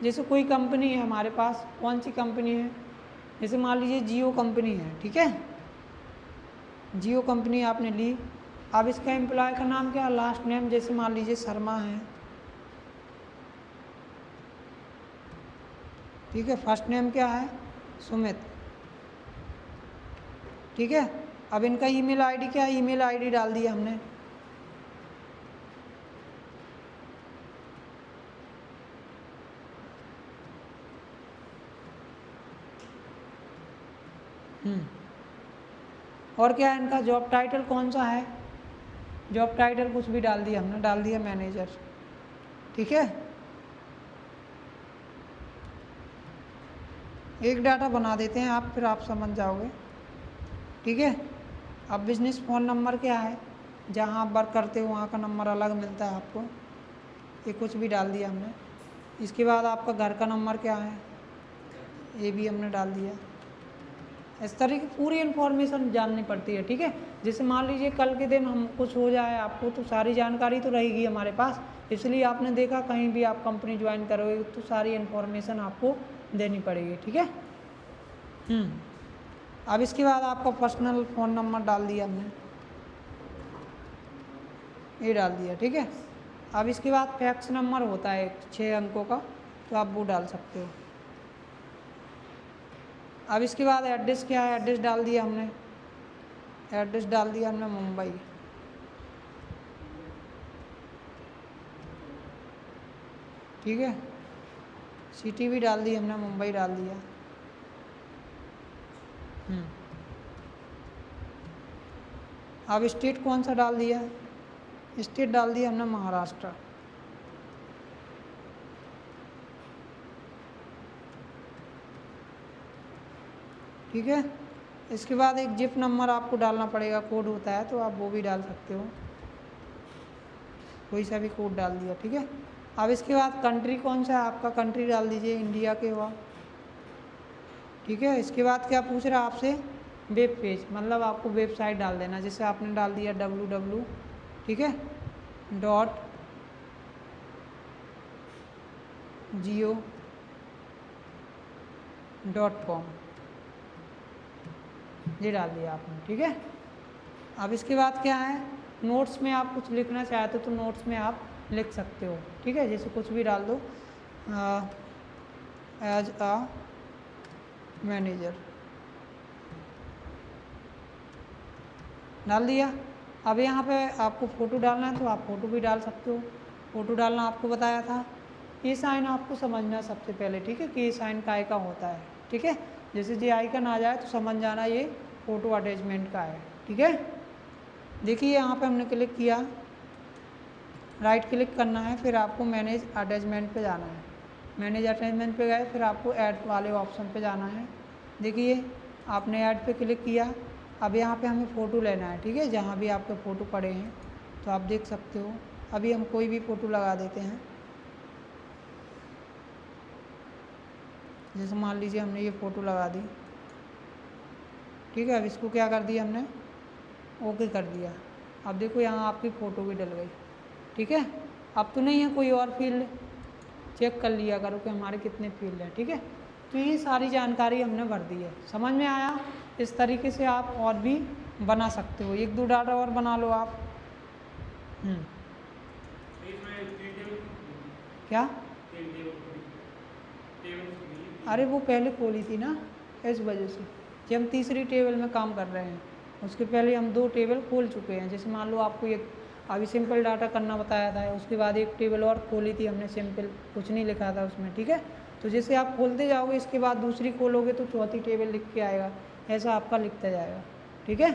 जैसे कोई कंपनी है हमारे पास, कौन सी कंपनी है, जैसे मान लीजिए जियो कंपनी है, ठीक है, जियो कंपनी आपने ली। अब इसका एम्प्लॉय का नाम क्या है, लास्ट नेम जैसे मान लीजिए शर्मा है, ठीक है, फर्स्ट नेम क्या है, सुमित, ठीक है। अब इनका ईमेल आईडी क्या है, ईमेल आईडी डाल दिया हमने, और क्या है इनका जॉब टाइटल कौन सा है, जॉब टाइटल कुछ भी डाल दिया हमने, डाल दिया मैनेजर, ठीक है। एक डाटा बना देते हैं आप, फिर आप समझ जाओगे, ठीक है। अब बिजनेस फ़ोन नंबर क्या है, जहाँ आप वर्क करते हो वहाँ का नंबर अलग मिलता है आपको, ये कुछ भी डाल दिया हमने। इसके बाद आपका घर का नंबर क्या है, ये भी हमने डाल दिया। इस तरह की पूरी इन्फॉर्मेशन जाननी पड़ती है, ठीक है। जैसे मान लीजिए कल के दिन हम कुछ हो जाए आपको, तो सारी जानकारी तो रहेगी हमारे पास, इसलिए आपने देखा कहीं भी आप कंपनी ज्वाइन करोगे तो सारी इन्फॉर्मेशन आपको देनी पड़ेगी, ठीक है। अब इसके बाद आपका पर्सनल फ़ोन नंबर डाल दिया हमने, ये डाल दिया, ठीक है। अब इसके बाद फैक्स नंबर होता है 6 अंकों का, तो आप वो डाल सकते हो। अब इसके बाद एड्रेस क्या है, एड्रेस डाल दिया हमने, एड्रेस डाल दिया हमने मुंबई, ठीक है। सिटी भी डाल दी हमने, मुंबई डाल दिया। अब स्टेट कौन सा डाल दिया? स्टेट डाल दिया हमने महाराष्ट्र। ठीक है, इसके बाद एक जिप नंबर आपको डालना पड़ेगा, कोड होता है तो आप वो भी डाल सकते हो, कोई सा भी कोड डाल दिया। ठीक है, अब इसके बाद कंट्री कौन सा है आपका, कंट्री डाल दीजिए इंडिया के हुआ। ठीक है, इसके बाद क्या पूछ रहा है आपसे, वेब पेज, मतलब आपको वेबसाइट डाल देना, जैसे आपने डाल दिया www, ठीक है, .geo.com, ये डाल दिया आपने। ठीक है, अब इसके बाद क्या है, नोट्स में आप कुछ लिखना चाहते हो तो नोट्स में आप लिख सकते हो। ठीक है, जैसे कुछ भी डाल दो, एज अ मैनेजर डाल दिया। अब यहाँ पे आपको फ़ोटो डालना है तो आप फ़ोटो भी डाल सकते हो, फ़ोटो डालना आपको बताया था। ये साइन आपको समझना सबसे पहले, ठीक है, कि ये साइन काय का होता है। ठीक है, जैसे जे आइकन आ जाए तो समझ जाना ये फ़ोटो अटैचमेंट का है। ठीक है, देखिए यहाँ पे हमने क्लिक किया, राइट क्लिक करना है, फिर आपको मैनेज अटैचमेंट पे जाना है। मैनेज अटैचमेंट पे गए, फिर आपको ऐड वाले ऑप्शन पे जाना है। देखिए आपने ऐड पे क्लिक किया, अब यहाँ पे हमें फ़ोटो लेना है। ठीक है, जहाँ भी आपके फ़ोटो पड़े हैं तो आप देख सकते हो। अभी हम कोई भी फ़ोटो लगा देते हैं, जैसे मान लीजिए हमने ये फ़ोटो लगा दी। ठीक है, अब इसको क्या कर दिया हमने, ओके कर दिया। अब देखो यहाँ आपकी फ़ोटो भी डल गई। ठीक है, अब तो नहीं है कोई और फील्ड, चेक कर लिया करो कि हमारे कितने फील्ड हैं। ठीक है, तो ये सारी जानकारी हमने भर दी है, समझ में आया। इस तरीके से आप और भी बना सकते हो, एक दो डाटा और बना लो आप। क्या, अरे वो पहले खोली थी ना, इस वजह से। जब हम तीसरी टेबल में काम कर रहे हैं, उसके पहले हम 2 टेबल खोल चुके हैं। जैसे मान लो आपको एक अभी सिंपल डाटा करना बताया था, उसके बाद एक टेबल और खोली थी हमने, सिंपल कुछ नहीं लिखा था उसमें। ठीक है, तो जैसे आप खोलते जाओगे, इसके बाद दूसरी खोलोगे तो चौथी टेबल लिख के आएगा, ऐसा आपका लिखता जाएगा। ठीक है,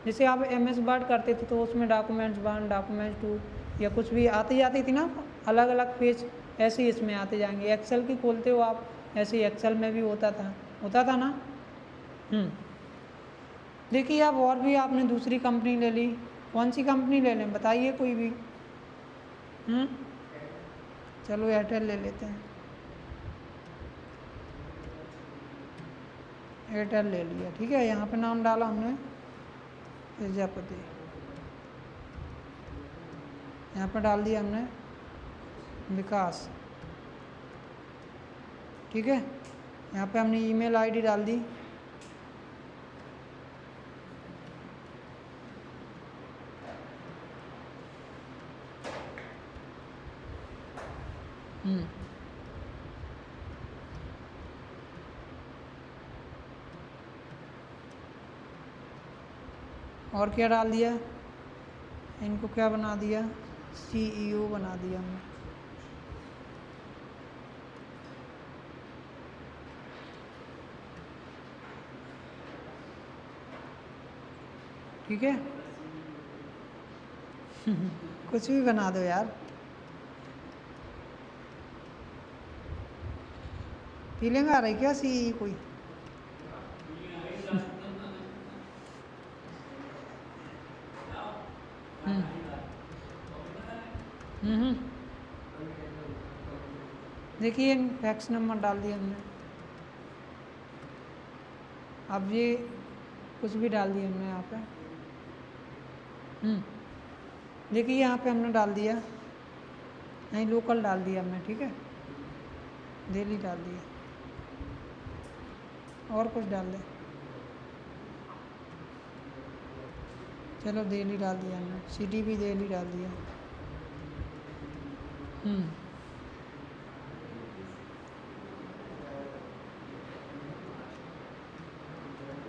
जैसे आप MS वर्ड करते थे तो उसमें डॉक्यूमेंट्स 1, डॉक्यूमेंट्स 2 या कुछ भी आती जाती थी ना, अलग अलग पेज, ऐसे ही इसमें आते जाएंगे। एक्सेल की खोलते हो आप, ऐसे ही एक्सेल में भी होता था ना। देखिए अब और भी आपने दूसरी कंपनी ले ली, कौन सी कंपनी ले लें बताइए कोई भी। चलो एयरटेल ले लेते हैं, एयरटेल ले लिया। ठीक है, यहाँ पे नाम डाला हमने प्रजापति, यहाँ पे डाल दिया हमने विकास। ठीक है, यहाँ पे हमने ईमेल आईडी डाल दी। और क्या डाल दिया, इनको क्या बना दिया, CEO बना दिया हमने। ठीक है कुछ भी बना दो यार, फीलिंग आ रही क्या CE कोई? देखिए फैक्स नंबर डाल दिया हमने। अब ये कुछ भी डाल दिया हमने यहाँ पे। देखिए यहाँ पे हमने डाल दिया, नहीं लोकल डाल दिया हमने। ठीक है, दिल्ली डाल दिया, और कुछ डाल दें, चलो दिल्ली डाल दिया हमने, सिटी भी दिल्ली डाल दिया।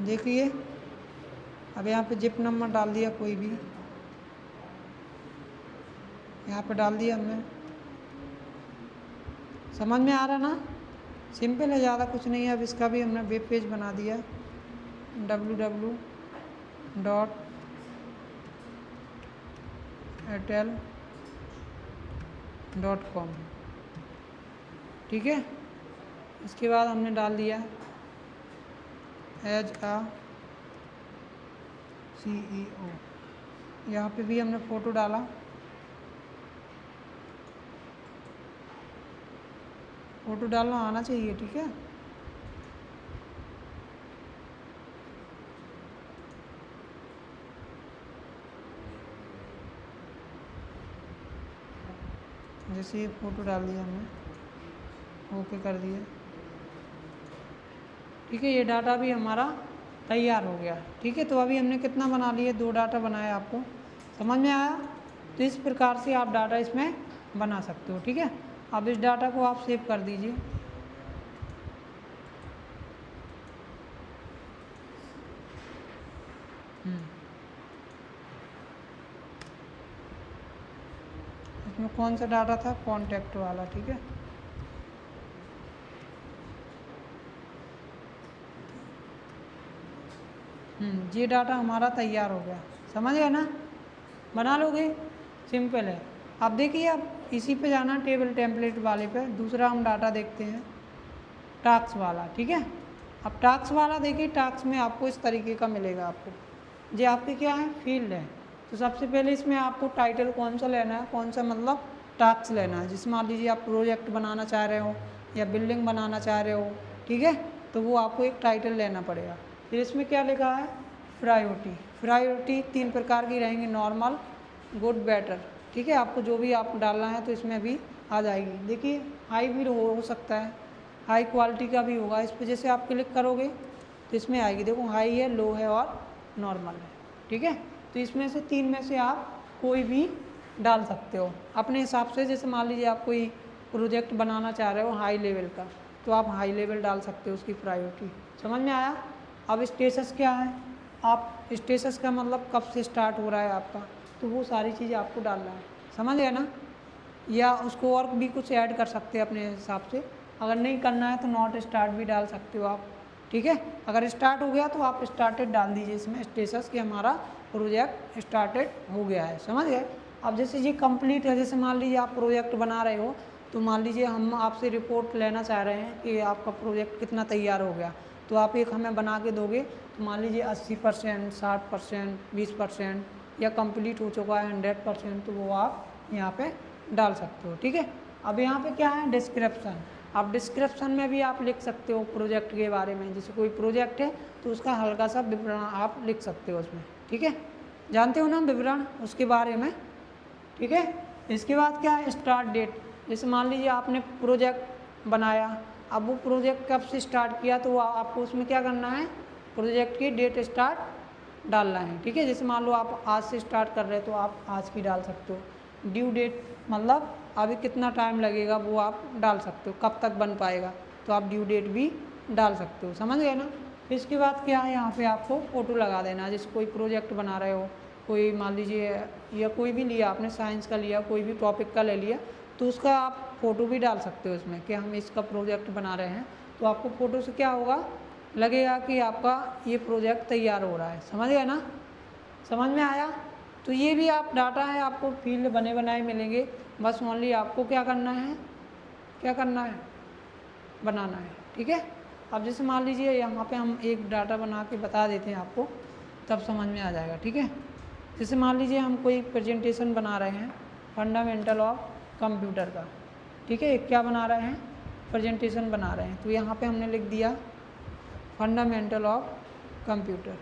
देखिए अब यहाँ पे जिप नंबर डाल दिया कोई भी, यहाँ पे डाल दिया हमने। समझ में आ रहा ना? सिंपल है, ज़्यादा कुछ नहीं है। अब इसका भी हमने वेब पेज बना दिया www.airtel.com, ठीक है। इसके बाद हमने डाल दिया एज आ CEO, यहाँ पे भी हमने फ़ोटो डाला। फ़ोटो डालना आना चाहिए, ठीक है। जैसे ये फ़ोटो डाल दिया हमने, ओके कर दिया, ठीक है। ये डाटा भी हमारा तैयार हो गया, ठीक है। तो अभी हमने कितना बना लिए, 2 डाटा बनाया। आपको समझ में आया? तो इस प्रकार से आप डाटा इसमें बना सकते हो, ठीक है। अब इस डाटा को आप सेव कर दीजिए। इसमें कौन सा डाटा था, कॉन्टैक्ट वाला, ठीक है। ये डाटा हमारा तैयार हो गया, समझ गए ना? बना लोगे, सिंपल है। अब देखिए, अब इसी पे जाना टेबल टेम्पलेट वाले पे। दूसरा हम डाटा देखते हैं, टास्क वाला, ठीक है। अब टास्क वाला देखिए, टास्क में आपको इस तरीके का मिलेगा। आपको ये आपके क्या है, फील्ड है। तो सबसे पहले इसमें आपको टाइटल कौन सा लेना है, कौन सा मतलब टास्क लेना है। जिसमें मान लीजिए आप प्रोजेक्ट बनाना चाह रहे हो या बिल्डिंग बनाना चाह रहे हो, ठीक है। तो वो आपको एक टाइटल लेना पड़ेगा। फिर इसमें क्या लिखा है, प्रायोरिटी। प्रायोरिटी 3 प्रकार की रहेंगी, नॉर्मल, गुड, बेटर, ठीक है। आपको जो भी आप डालना है तो इसमें भी आ जाएगी। देखिए, हाई भी हो सकता है, हाई क्वालिटी का भी होगा। इस पर जैसे आप क्लिक करोगे तो इसमें आएगी, देखो हाई है, लो है और नॉर्मल है, ठीक है। तो इसमें से 3 में से आप कोई भी डाल सकते हो अपने हिसाब से। जैसे मान लीजिए आप कोई प्रोजेक्ट बनाना चाह रहे हो हाई लेवल का, तो आप हाई लेवल डाल सकते हो, उसकी प्रायोरिटी। समझ में आया? अब स्टेटस क्या है, आप स्टेटस का मतलब कब से स्टार्ट हो रहा है आपका, तो वो सारी चीज़ें आपको डालना है, समझ गए ना? या उसको और भी कुछ ऐड कर सकते हैं अपने हिसाब से। अगर नहीं करना है तो नॉट स्टार्ट भी डाल सकते हो आप, ठीक है। अगर स्टार्ट हो गया तो आप स्टार्टेड डाल दीजिए इसमें स्टेटस कि हमारा प्रोजेक्ट स्टार्टेड हो गया है, समझ गए। अब जैसे ये कंप्लीट है, जैसे मान लीजिए आप प्रोजेक्ट बना रहे हो, तो मान लीजिए हम आपसे रिपोर्ट लेना चाह रहे हैं कि आपका प्रोजेक्ट कितना तैयार हो गया, तो आप एक हमें बना के दोगे। तो मान लीजिए 80%, 60%, 20% या कंप्लीट हो चुका है 100%, तो वो आप यहाँ पे डाल सकते हो, ठीक है। अब यहाँ पे क्या है, डिस्क्रिप्शन। अब डिस्क्रिप्शन में भी आप लिख सकते हो प्रोजेक्ट के बारे में। जैसे कोई प्रोजेक्ट है तो उसका हल्का सा विवरण आप लिख सकते हो उसमें, ठीक है। जानते हो ना विवरण उसके बारे में, ठीक है। इसके बाद क्या है, स्टार्ट डेट। जैसे मान लीजिए आपने प्रोजेक्ट बनाया, अब वो प्रोजेक्ट कब से स्टार्ट किया, तो आपको उसमें क्या करना है, प्रोजेक्ट की डेट स्टार्ट डालना है, ठीक है। जैसे मान लो आप आज से स्टार्ट कर रहे हो तो आप आज की डाल सकते हो। ड्यू डेट मतलब अभी कितना टाइम लगेगा वो आप डाल सकते हो, कब तक बन पाएगा, तो आप ड्यू डेट भी डाल सकते हो, समझ गए ना। फिर इसके बाद क्या है, यहाँ पे आपको फ़ोटो लगा देना। जैसे कोई प्रोजेक्ट बना रहे हो, कोई मान लीजिए या कोई भी लिया आपने, साइंस का लिया, कोई भी टॉपिक का ले लिया, तो उसका आप फ़ोटो भी डाल सकते हो इसमें कि हम इसका प्रोजेक्ट बना रहे हैं। तो आपको फ़ोटो से क्या होगा, लगेगा कि आपका ये प्रोजेक्ट तैयार हो रहा है, समझ गए ना। समझ में आया? तो ये भी आप डाटा है, आपको फील्ड बने बनाए मिलेंगे। बस ओनली आपको क्या करना है, क्या करना है, बनाना है, ठीक है। अब जैसे मान लीजिए यहाँ पे हम एक डाटा बना के बता देते हैं आपको, तब समझ में आ जाएगा, ठीक है। जैसे मान लीजिए हम कोई प्रेजेंटेशन बना रहे हैं फंडामेंटल ऑफ कंप्यूटर का, ठीक है। क्या बना रहे हैं, प्रेजेंटेशन बना रहे हैं। तो यहाँ पे हमने लिख दिया फंडामेंटल ऑफ कंप्यूटर,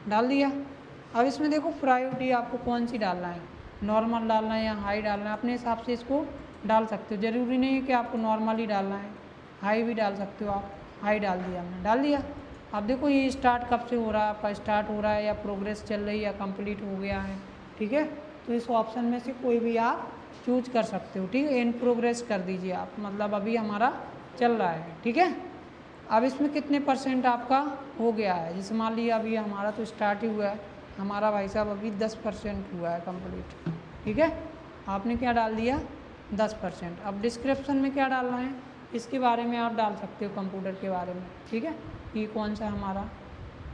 डाल दिया। अब इसमें देखो प्रायोरिटी आपको कौन सी डालना है, नॉर्मल डालना है या हाई डालना है, अपने हिसाब से इसको डाल सकते हो। ज़रूरी नहीं है कि आपको नॉर्मल ही डालना है, हाई भी डाल सकते हो आप। हाई डाल दिया हमने, डाल दिया। अब देखो ये स्टार्ट कब से हो रहा है आपका, स्टार्ट हो रहा है या प्रोग्रेस चल रही है या कंप्लीट हो गया है, ठीक है। तो इस ऑप्शन में से कोई भी आप चूज कर सकते हो, ठीक है। इन प्रोग्रेस कर दीजिए आप, मतलब अभी हमारा चल रहा है, ठीक है। अब इसमें कितने परसेंट आपका हो गया है, जैसे मान लिया अभी हमारा तो स्टार्ट ही हुआ है, हमारा भाई साहब अभी 10% हुआ है कंप्लीट, ठीक है। आपने क्या डाल दिया 10%। अब डिस्क्रिप्शन में क्या डालना है, इसके बारे में आप डाल सकते हो कंप्यूटर के बारे में, ठीक है, कि कौन सा हमारा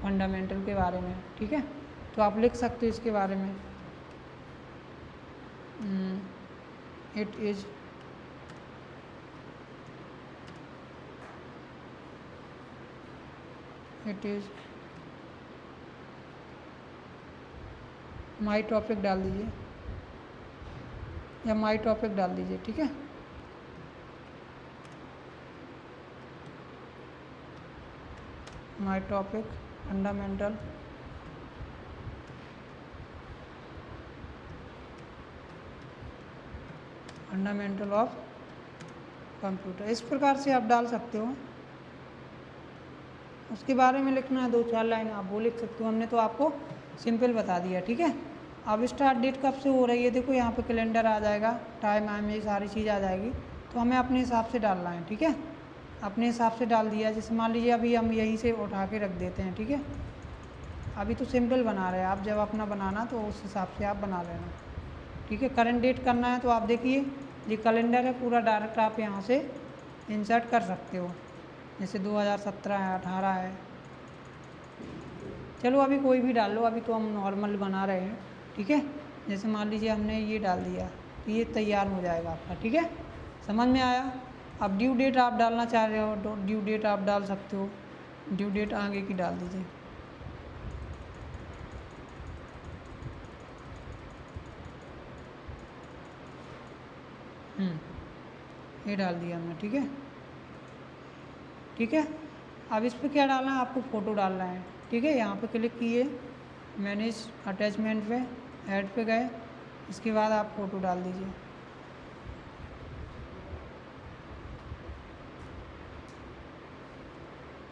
फंडामेंटल के बारे में, ठीक है। तो आप लिख सकते हो इसके बारे में, इट इज़ माई टॉपिक डाल दीजिए या माई टॉपिक डाल दीजिए, ठीक है। My topic fundamental of computer, इस प्रकार से आप डाल सकते हो। उसके बारे में लिखना है 2-4 लाइन, आप वो लिख सकते हो, हमने तो आपको सिंपल बता दिया, ठीक है। अब स्टार्ट डेट कब से हो रही है, देखो यहाँ पे कैलेंडर आ जाएगा, टाइम आइम ये सारी चीज़ आ जाएगी, तो हमें अपने हिसाब से डालना है, ठीक है। अपने हिसाब से डाल दिया, जैसे मान लीजिए अभी हम यहीं से उठा के रख देते हैं, ठीक है। अभी तो सिंपल बना रहे हैं, आप जब अपना बनाना तो उस हिसाब से आप बना लेना, ठीक है। करंट डेट करना है तो आप देखिए ये कैलेंडर है पूरा, डायरेक्ट आप यहाँ से इंसर्ट कर सकते हो, जैसे 2017 है, 18 है, चलो अभी कोई भी डाल लो, अभी तो हम नॉर्मल बना रहे हैं, ठीक है। जैसे मान लीजिए हमने ये डाल दिया तो ये तैयार हो जाएगा आपका, ठीक है। समझ में आया। अब ड्यू डेट आप डालना चाह रहे हो तो ड्यू डेट आप डाल सकते हो, ड्यू डेट आगे की डाल दीजिए, ये डाल दिया हमने, ठीक है, ठीक है। अब इस पर क्या डालना है, आपको फ़ोटो डालना है, ठीक है। यहाँ पे क्लिक किए, मैनेज अटैचमेंट पे, ऐड पे गए, इसके बाद आप फ़ोटो डाल दीजिए,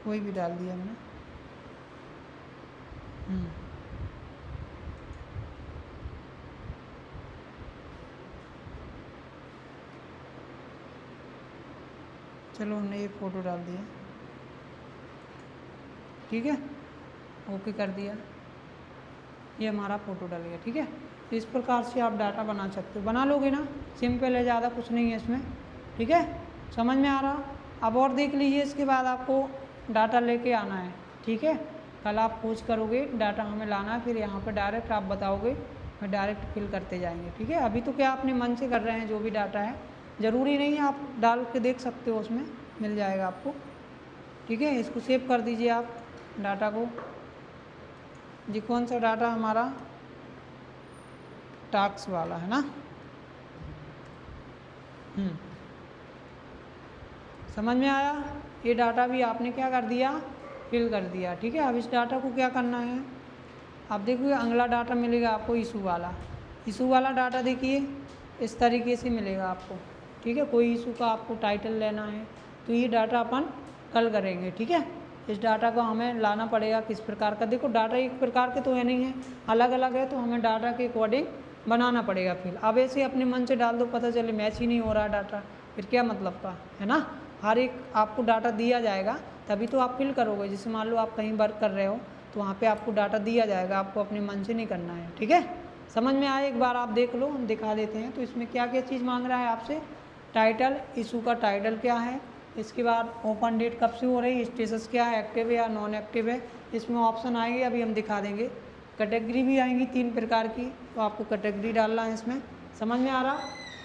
कोई भी डाल दिया हमने। चलो हमने ये फ़ोटो डाल दिया, ठीक है, ओके कर दिया, ये हमारा फ़ोटो डल गया, ठीक है। तो इस प्रकार से आप डाटा बना सकते हो, बना लोगे ना, सिंपल है, ज़्यादा कुछ नहीं है इसमें, ठीक है। समझ में आ रहा। अब और देख लीजिए, इसके बाद आपको डाटा लेके आना है, ठीक है। कल आप खोज करोगे, डाटा हमें लाना है, फिर यहाँ पर डायरेक्ट आप बताओगे, फिर डायरेक्ट फिल करते जाएंगे, ठीक है। अभी तो क्या अपने मन से कर रहे हैं, जो भी डाटा है, ज़रूरी नहीं है, आप डाल के देख सकते हो, उसमें मिल जाएगा आपको, ठीक है। इसको सेव कर दीजिए आप डाटा को, जी कौन सा डाटा हमारा टास्क वाला है ना, समझ में आया। ये डाटा भी आपने क्या कर दिया, फिल कर दिया, ठीक है। अब इस डाटा को क्या करना है, आप देखिए अगला डाटा मिलेगा आपको इशू वाला डाटा, देखिए इस तरीके से मिलेगा आपको, ठीक है। कोई इशू का आपको टाइटल लेना है तो ये डाटा अपन कल करेंगे, ठीक है। इस डाटा को हमें लाना पड़ेगा किस प्रकार का, देखो डाटा एक प्रकार के तो है नहीं है, अलग अलग है, तो हमें डाटा के अकॉर्डिंग बनाना पड़ेगा फिर। अब ऐसे अपने मन से डाल दो, पता चले मैच ही नहीं हो रहा डाटा, फिर क्या मतलब का है ना। हर एक आपको डाटा दिया जाएगा तभी तो आप फिल करोगे, जैसे मान लो आप कहीं वर्क कर रहे हो तो वहाँ पे आपको डाटा दिया जाएगा, आपको अपने मन से नहीं करना है, ठीक है। समझ में आए, एक बार आप देख लो, हम दिखा देते हैं। तो इसमें क्या क्या चीज़ मांग रहा है आपसे, टाइटल, इशू का टाइटल क्या है, इसके बाद ओपन डेट कब से हो रही है, स्टेटस क्या है, एक्टिव है या नॉन एक्टिव है, इसमें ऑप्शन आएंगे, अभी हम दिखा देंगे। कैटेगरी भी आएंगी 3 प्रकार की, तो आपको कैटेगरी डालना है इसमें, समझ में आ रहा।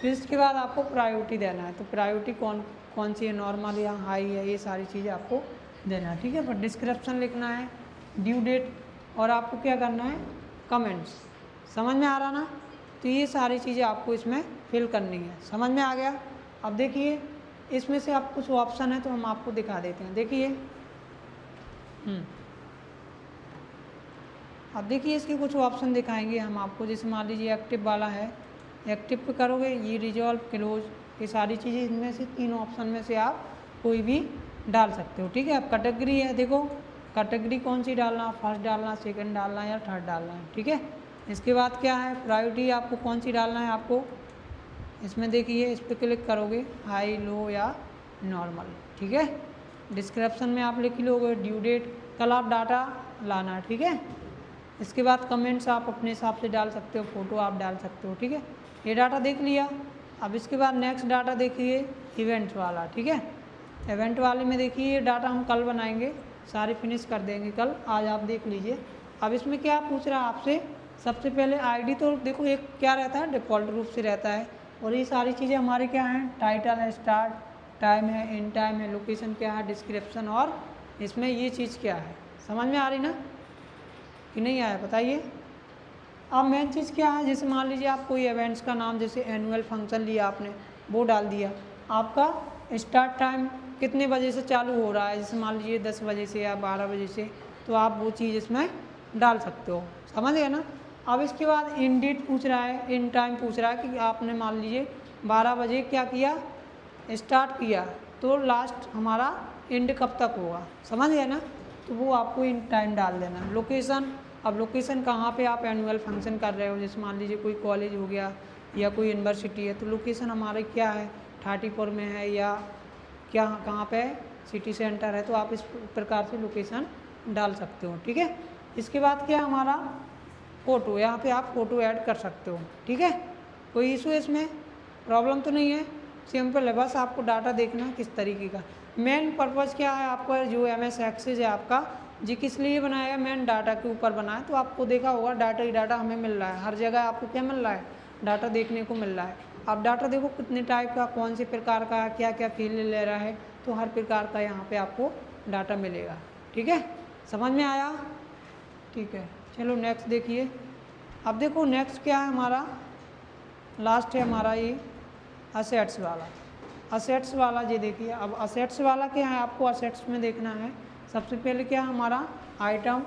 फिर इसके बाद आपको प्रायोरिटी देना है, तो प्रायोरिटी कौन सी है, नॉर्मल या हाई है, ये सारी चीज़ें आपको देना है, ठीक है। फिर डिस्क्रिप्शन लिखना है, ड्यू डेट, और आपको क्या करना है, कमेंट्स, समझ में आ रहा ना। तो ये सारी चीज़ें आपको इसमें फिल करनी है, समझ में आ गया। अब देखिए इसमें से आप कुछ ऑप्शन है तो हम आपको दिखा देते हैं, देखिए अब देखिए इसके कुछ ऑप्शन दिखाएंगे हम आपको, जैसे मान लीजिए एक्टिव वाला है, एक्टिव पे करोगे, ये रिजॉल्व, क्लोज, ये सारी चीज़ें इनमें से 3 ऑप्शन में से आप कोई भी डाल सकते हो, ठीक है। अब कैटेगरी है, देखो कैटेगरी कौन सी डालना, फर्स्ट डालना, सेकंड डालना या थर्ड डालना है, ठीक है। इसके बाद क्या है, प्रायोरिटी आपको कौन सी डालना है, आपको इसमें देखिए इस पर क्लिक करोगे, हाई, लो या नॉर्मल, ठीक है। डिस्क्रिप्शन में आप लिख लोगे ड्यू डेट, कल आप डाटा लाना, ठीक है। इसके बाद कमेंट्स आप अपने हिसाब से डाल सकते हो, फ़ोटो आप डाल सकते हो, ठीक है। ये डाटा देख लिया। अब इसके बाद नेक्स्ट डाटा देखिए इवेंट वाला, ठीक है। इवेंट वाले में देखिए ये डाटा हम कल बनाएंगे, सारे फिनिश कर देंगे कल, आज आप देख लीजिए। अब इसमें क्या पूछ रहा है आपसे, सबसे पहले आईडी तो देखो एक क्या रहता है, डिफ़ॉल्ट रूप से रहता है, और ये सारी चीज़ें हमारे क्या हैं, टाइटल है, स्टार्ट टाइम है, एंड टाइम है, लोकेशन क्या है, डिस्क्रिप्शन, और इसमें ये चीज़ क्या है। समझ में आ रही ना कि नहीं आया, बताइए। अब मेन चीज़ क्या है, जैसे मान लीजिए आप कोई इवेंट्स का नाम, जैसे एनुअल फंक्शन लिया आपने, वो डाल दिया। आपका स्टार्ट टाइम कितने बजे से चालू हो रहा है, जैसे मान लीजिए 10 बजे से या 12 बजे से, तो आप वो चीज़ इसमें डाल सकते हो, समझ गए ना। अब इसके बाद इन डेट पूछ रहा है, इन टाइम पूछ रहा है कि आपने मान लीजिए 12 बजे क्या किया, स्टार्ट किया, तो लास्ट हमारा एंड कब तक होगा, समझ गए ना। तो वो आपको इन टाइम डाल देना। लोकेशन, अब लोकेशन कहाँ पे आप एनुअल फंक्शन कर रहे हो, जैसे मान लीजिए कोई कॉलेज हो गया या कोई यूनिवर्सिटी है, तो लोकेशन हमारे क्या है, 34 में है या क्या कहाँ पे सिटी सेंटर है, तो आप इस प्रकार से लोकेशन डाल सकते हो, ठीक है। इसके बाद क्या हमारा फ़ोटो, यहाँ पे आप फ़ोटो ऐड कर सकते हो, ठीक है। कोई इशू है इसमें, प्रॉब्लम तो नहीं है, सिंपल है, बस आपको डाटा देखना किस तरीके का। मेन पर्पज़ क्या है आपका, जो MS एक्सेस है आपका, जी किस लिए बनाया है, मेन डाटा के ऊपर बनाया। तो आपको देखा होगा डाटा ही डाटा हमें मिल रहा है, हर जगह आपको क्या मिल रहा है, डाटा देखने को मिल रहा है। आप डाटा देखो कितने टाइप का, कौन से प्रकार का, क्या क्या फील्ड ले रहा है, तो हर प्रकार का यहाँ पे आपको डाटा मिलेगा, ठीक है। समझ में आया, ठीक है। चलो नेक्स्ट देखिए। अब देखो नेक्स्ट क्या है हमारा, लास्ट है हमारा ये असेट्स वाला। असेट्स वाला ये देखिए, अब असेट्स वाला क्या है, आपको असेट्स में देखना है। सबसे पहले क्या है हमारा आइटम।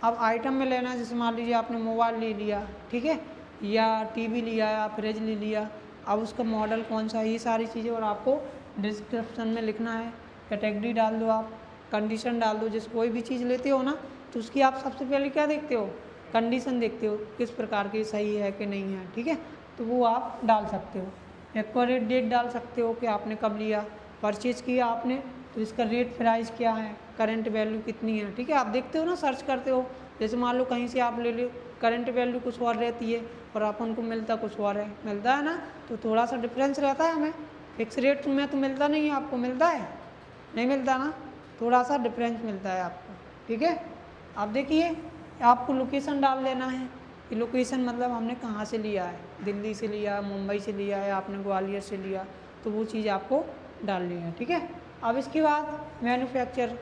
अब आइटम में लेना है, जैसे मान लीजिए आपने मोबाइल ले लिया, ठीक है, या टीवी लिया या फ्रिज ले लिया, अब उसका मॉडल कौन सा है, ये सारी चीज़ें, और आपको डिस्क्रिप्शन में लिखना है। कैटेगरी डाल दो आप, कंडीशन डाल दो, जैसे कोई भी चीज़ लेते हो ना, तो उसकी आप सबसे पहले क्या देखते हो, कंडीशन देखते हो, किस प्रकार की सही है कि नहीं है, ठीक है। तो वो आप डाल सकते हो। एक्यूरेट डेट डाल सकते हो कि आपने कब लिया, परचेज़ किया आपने, तो इसका रेट प्राइस क्या है, करंट वैल्यू कितनी है, ठीक है। आप देखते हो ना, सर्च करते हो, जैसे मान लो कहीं से आप ले लो, करंट वैल्यू कुछ और रहती है और अपन को मिलता कुछ और है, मिलता है ना, तो थोड़ा सा डिफरेंस रहता है हमें। फिक्स रेट में तो मिलता नहीं है, आपको मिलता है, नहीं मिलता ना, थोड़ा सा डिफरेंस मिलता है आपको, ठीक है। अब देखिए आपको लोकेशन डाल देना है कि लोकेशन मतलब हमने कहाँ से लिया है, दिल्ली से लिया, मुंबई से लिया है, आपने ग्वालियर से लिया, तो वो चीज़ आपको डालनी है, ठीक है। अब इसके बाद मैन्युफैक्चर,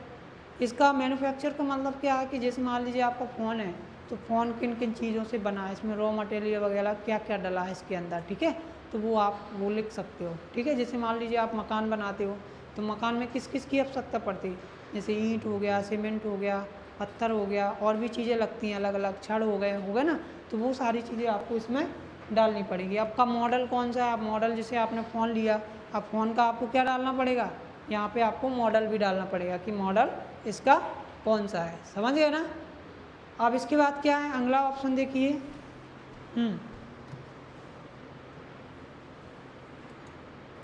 इसका मैन्युफैक्चर का मतलब क्या है कि जैसे मान लीजिए आपका फ़ोन है, तो फ़ोन किन किन चीज़ों से बना है, इसमें रॉ मटेरियल वगैरह क्या क्या डला है इसके अंदर, ठीक है। तो वो आप वो लिख सकते हो, ठीक है। जैसे मान लीजिए आप मकान बनाते हो, तो मकान में किस किस की आवश्यकता पड़ती है, जैसे ईंट हो गया, सीमेंट हो गया, पत्थर हो गया, और भी चीज़ें लगती हैं अलग अलग, छड़ हो गए ना, तो वो सारी चीज़ें आपको इसमें डालनी पड़ेगी। आपका मॉडल कौन सा है, आप मॉडल जैसे आपने फ़ोन लिया, अब फ़ोन का आपको क्या डालना पड़ेगा, यहाँ पे आपको मॉडल भी डालना पड़ेगा कि मॉडल इसका कौन सा है, समझ गए ना। अब इसके बाद क्या है, अगला ऑप्शन देखिए,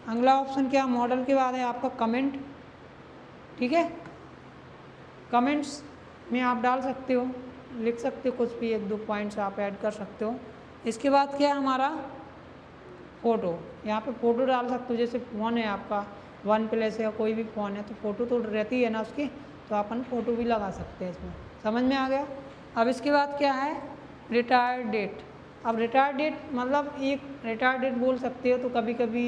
अगला ऑप्शन क्या, मॉडल के बाद है आपका कमेंट, ठीक है। कमेंट्स में आप डाल सकते हो, लिख सकते हो कुछ भी, एक दो पॉइंट्स आप ऐड कर सकते हो। इसके बाद क्या है हमारा फ़ोटो, यहाँ पे फ़ोटो डाल सकते हो, जैसे फ़ोन है आपका OnePlus या कोई भी फ़ोन है, तो फ़ोटो तो रहती है ना उसकी, तो अपन फ़ोटो भी लगा सकते हैं इसमें, समझ में आ गया। अब इसके बाद क्या है रिटायर डेट। अब रिटायर डेट मतलब एक रिटायर डेट बोल सकते हो, तो कभी कभी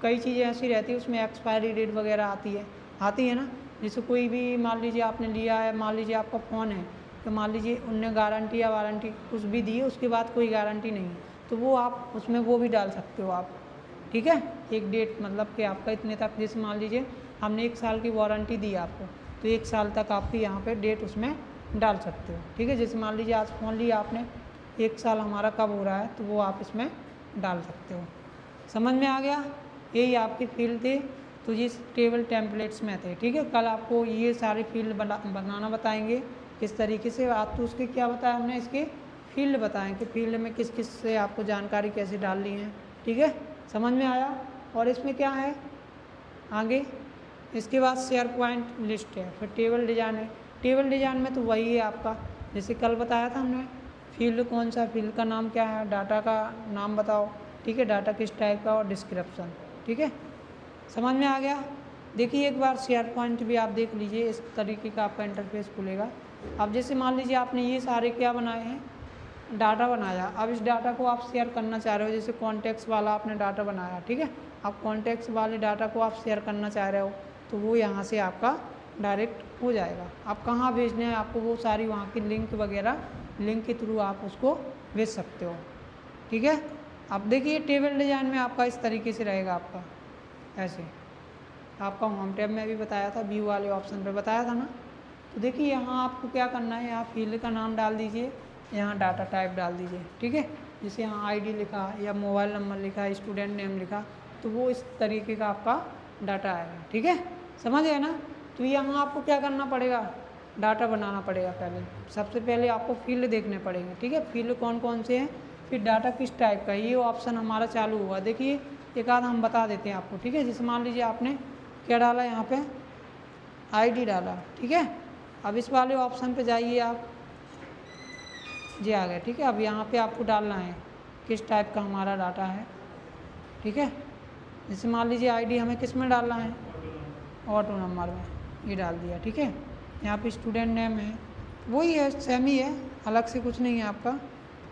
कई चीज़ें ऐसी रहती है उसमें एक्सपायरी डेट वगैरह आती है ना। जैसे कोई भी मान लीजिए आपने लिया है, मान लीजिए आपका फ़ोन है, तो मान लीजिए उनने गारंटी या वारंटी कुछ भी दी है, उसके बाद कोई गारंटी नहीं, तो वो आप उसमें वो भी डाल सकते हो आप, ठीक है। एक डेट मतलब कि आपका इतने तक, जैसे मान लीजिए हमने 1 साल की वारंटी दी आपको, तो 1 साल तक आपकी यहाँ पे डेट उसमें डाल सकते हो, ठीक है। जैसे मान लीजिए आज फ़ोन लिया आपने, 1 साल हमारा कब हो रहा है, तो वो आप इसमें डाल सकते हो, समझ में आ गया। यही आपके फील्ड थे, तो ये टेबल टेम्पलेट्स में थे, ठीक है। कल आपको ये सारे फील्ड बनाना बताएंगे किस तरीके से। आज तो उसके क्या बताया हमने, इसके फील्ड बताएं कि फील्ड में किस किस से आपको जानकारी कैसे डालनी है, ठीक है, समझ में आया। और इसमें क्या है आगे, इसके बाद शेयर पॉइंट लिस्ट है, फिर टेबल डिजाइन है। टेबल डिजाइन में तो वही है आपका, जैसे कल बताया था हमने, फील्ड कौन सा, फील्ड का नाम क्या है, डाटा का नाम बताओ, ठीक है, डाटा किस टाइप का और डिस्क्रिप्शन, ठीक है, समझ में आ गया। देखिए एक बार शेयर पॉइंट भी आप देख लीजिए, इस तरीके का आपका इंटरफेस खुलेगा। अब जैसे मान लीजिए आपने ये सारे क्या बनाए हैं, डाटा बनाया, अब इस डाटा को आप शेयर करना चाह रहे हो, जैसे कॉन्टेक्ट्स वाला आपने डाटा बनाया, ठीक है, अब कॉन्टेक्ट्स वाले डाटा को आप शेयर करना चाह रहे हो तो वो यहाँ से आपका डायरेक्ट हो जाएगा। आप कहाँ भेजने हैं आपको, वो सारी वहाँ की लिंक वगैरह, लिंक के थ्रू आप उसको भेज सकते हो, ठीक है। अब देखिए टेबल डिजाइन में आपका इस तरीके से रहेगा, आपका ऐसे, आपका होम टैब में भी बताया था, व्यू वाले ऑप्शन पे बताया था ना। तो देखिए यहाँ आपको क्या करना है, यहाँ फील्ड का नाम डाल दीजिए, यहाँ डाटा टाइप डाल दीजिए, ठीक है, जैसे यहाँ आईडी लिखा या मोबाइल नंबर लिखा, स्टूडेंट नेम लिखा, तो वो इस तरीके का आपका डाटा आएगा, ठीक है, समझ गए ना। तो यहाँ आपको क्या करना पड़ेगा, डाटा बनाना पड़ेगा। पहले सबसे पहले आपको फील्ड देखने पड़ेंगे, ठीक है, फील्ड कौन कौन से हैं, फिर डाटा किस टाइप का, ये ऑप्शन हमारा चालू हुआ। देखिए एक आध हम बता देते हैं आपको, ठीक है, जैसे मान लीजिए आपने क्या डाला, यहाँ पे आईडी डाला, ठीक है, अब इस वाले ऑप्शन पे जाइए आप, जी आ गए, ठीक है। अब यहाँ पे आपको डालना है किस टाइप का हमारा डाटा है, ठीक है, जैसे मान लीजिए आईडी हमें किस में डालना है, ऑटो नंबर में, ये डाल दिया, ठीक है। यहाँ पे स्टूडेंट नेम है, वही है, सेम ही है, अलग से कुछ नहीं है आपका,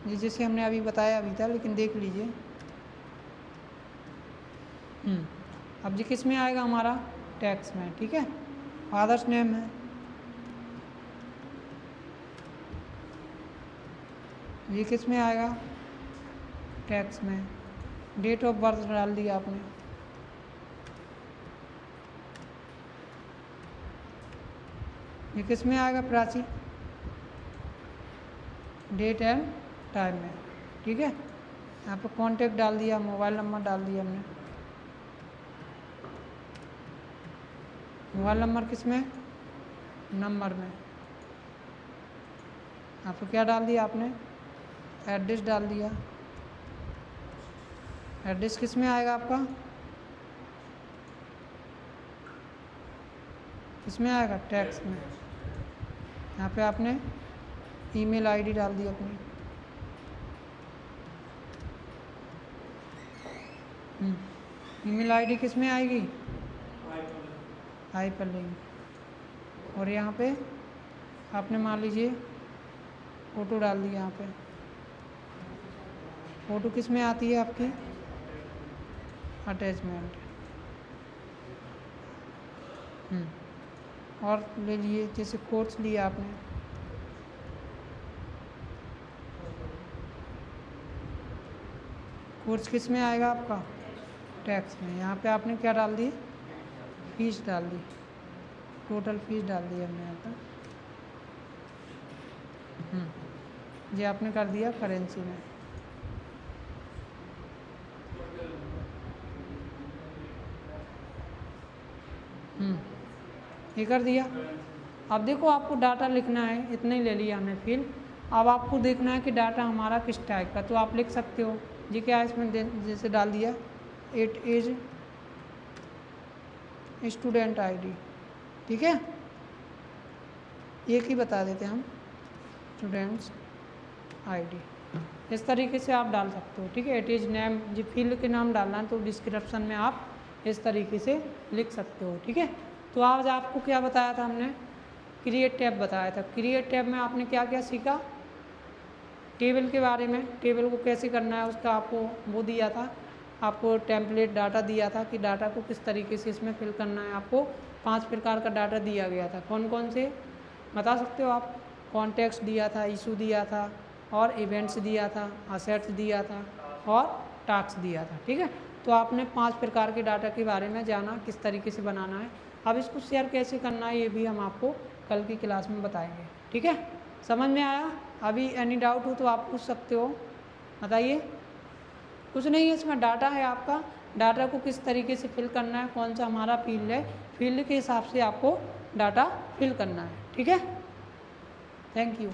जैसे हमने अभी बताया अभी था, लेकिन देख लीजिए। अब जी किस में आएगा हमारा, टैक्स में, ठीक है, फादर्स नेम है, ये किस में आएगा, टैक्स में, डेट ऑफ बर्थ डाल दिया आपने, ये किस में आएगा, प्राची, डेट एंड टाइम में, ठीक है। यहाँ पे कॉन्टेक्ट डाल दिया, मोबाइल नंबर डाल दिया हमने, मोबाइल नंबर किस में, नंबर में, यहाँ पे क्या डाल दिया आपने, एड्रेस डाल दिया, एड्रेस किस में आएगा आपका, किस में आएगा, टैक्स में, यहाँ पे आपने ईमेल आईडी डाल दी अपनी, ईमेल आईडी किस में आएगी, हाइपर लिंक, और यहाँ पे आपने मान लीजिए फ़ोटो डाल दी, यहाँ पे फ़ोटो किस में आती है आपकी, अटैचमेंट, और ले लिए जैसे कोर्स लिया आपने, कोर्स किस में आएगा आपका, टैक्स में, यहाँ पे आपने क्या डाल दी, फीस डाल दी, टोटल फीस डाल दी हमने यहाँ पर, ये आपने कर दिया करेंसी में, ये कर दिया। अब देखो आपको डाटा लिखना है, इतना ही ले लिया हमने फील्ड, अब आपको देखना है कि डाटा हमारा किस टाइप का, तो आप लिख सकते हो, जी क्या है इसमें, जैसे डाल दिया, इट इज़ स्टूडेंट आईडी, ठीक है, एक ही बता देते हैं हम, स्टूडेंट्स आईडी, इस तरीके से आप डाल सकते हो, ठीक है। इट इज़ नेम, जी फील्ड के नाम डालना है तो डिस्क्रिप्शन में आप इस तरीके से लिख सकते हो, ठीक है। तो आज आपको क्या बताया था हमने, क्रिएट टैब बताया था। क्रिएट टैब में आपने क्या क्या सीखा, टेबल के बारे में, टेबल को कैसे करना है उसका आपको वो दिया था, आपको टेम्पलेट डाटा दिया था कि डाटा को किस तरीके से इसमें फिल करना है। आपको 5 प्रकार का डाटा दिया गया था, कौन कौन से बता सकते हो आप, कॉन्टेक्स्ट दिया था, इशू दिया था, और इवेंट्स दिया था, असेट्स दिया था, और टास्क दिया था, ठीक है। तो आपने 5 प्रकार के डाटा के बारे में जाना, किस तरीके से बनाना है। अब इसको शेयर कैसे करना है ये भी हम आपको कल की क्लास में बताएंगे, ठीक है। समझ में आया, अभी एनी डाउट हो तो आप पूछ सकते हो, बताइए। कुछ नहीं है, इसमें डाटा है आपका, डाटा को किस तरीके से फिल करना है, कौन सा हमारा फील्ड है, फील्ड के हिसाब से आपको डाटा फिल करना है, ठीक है। Thank you.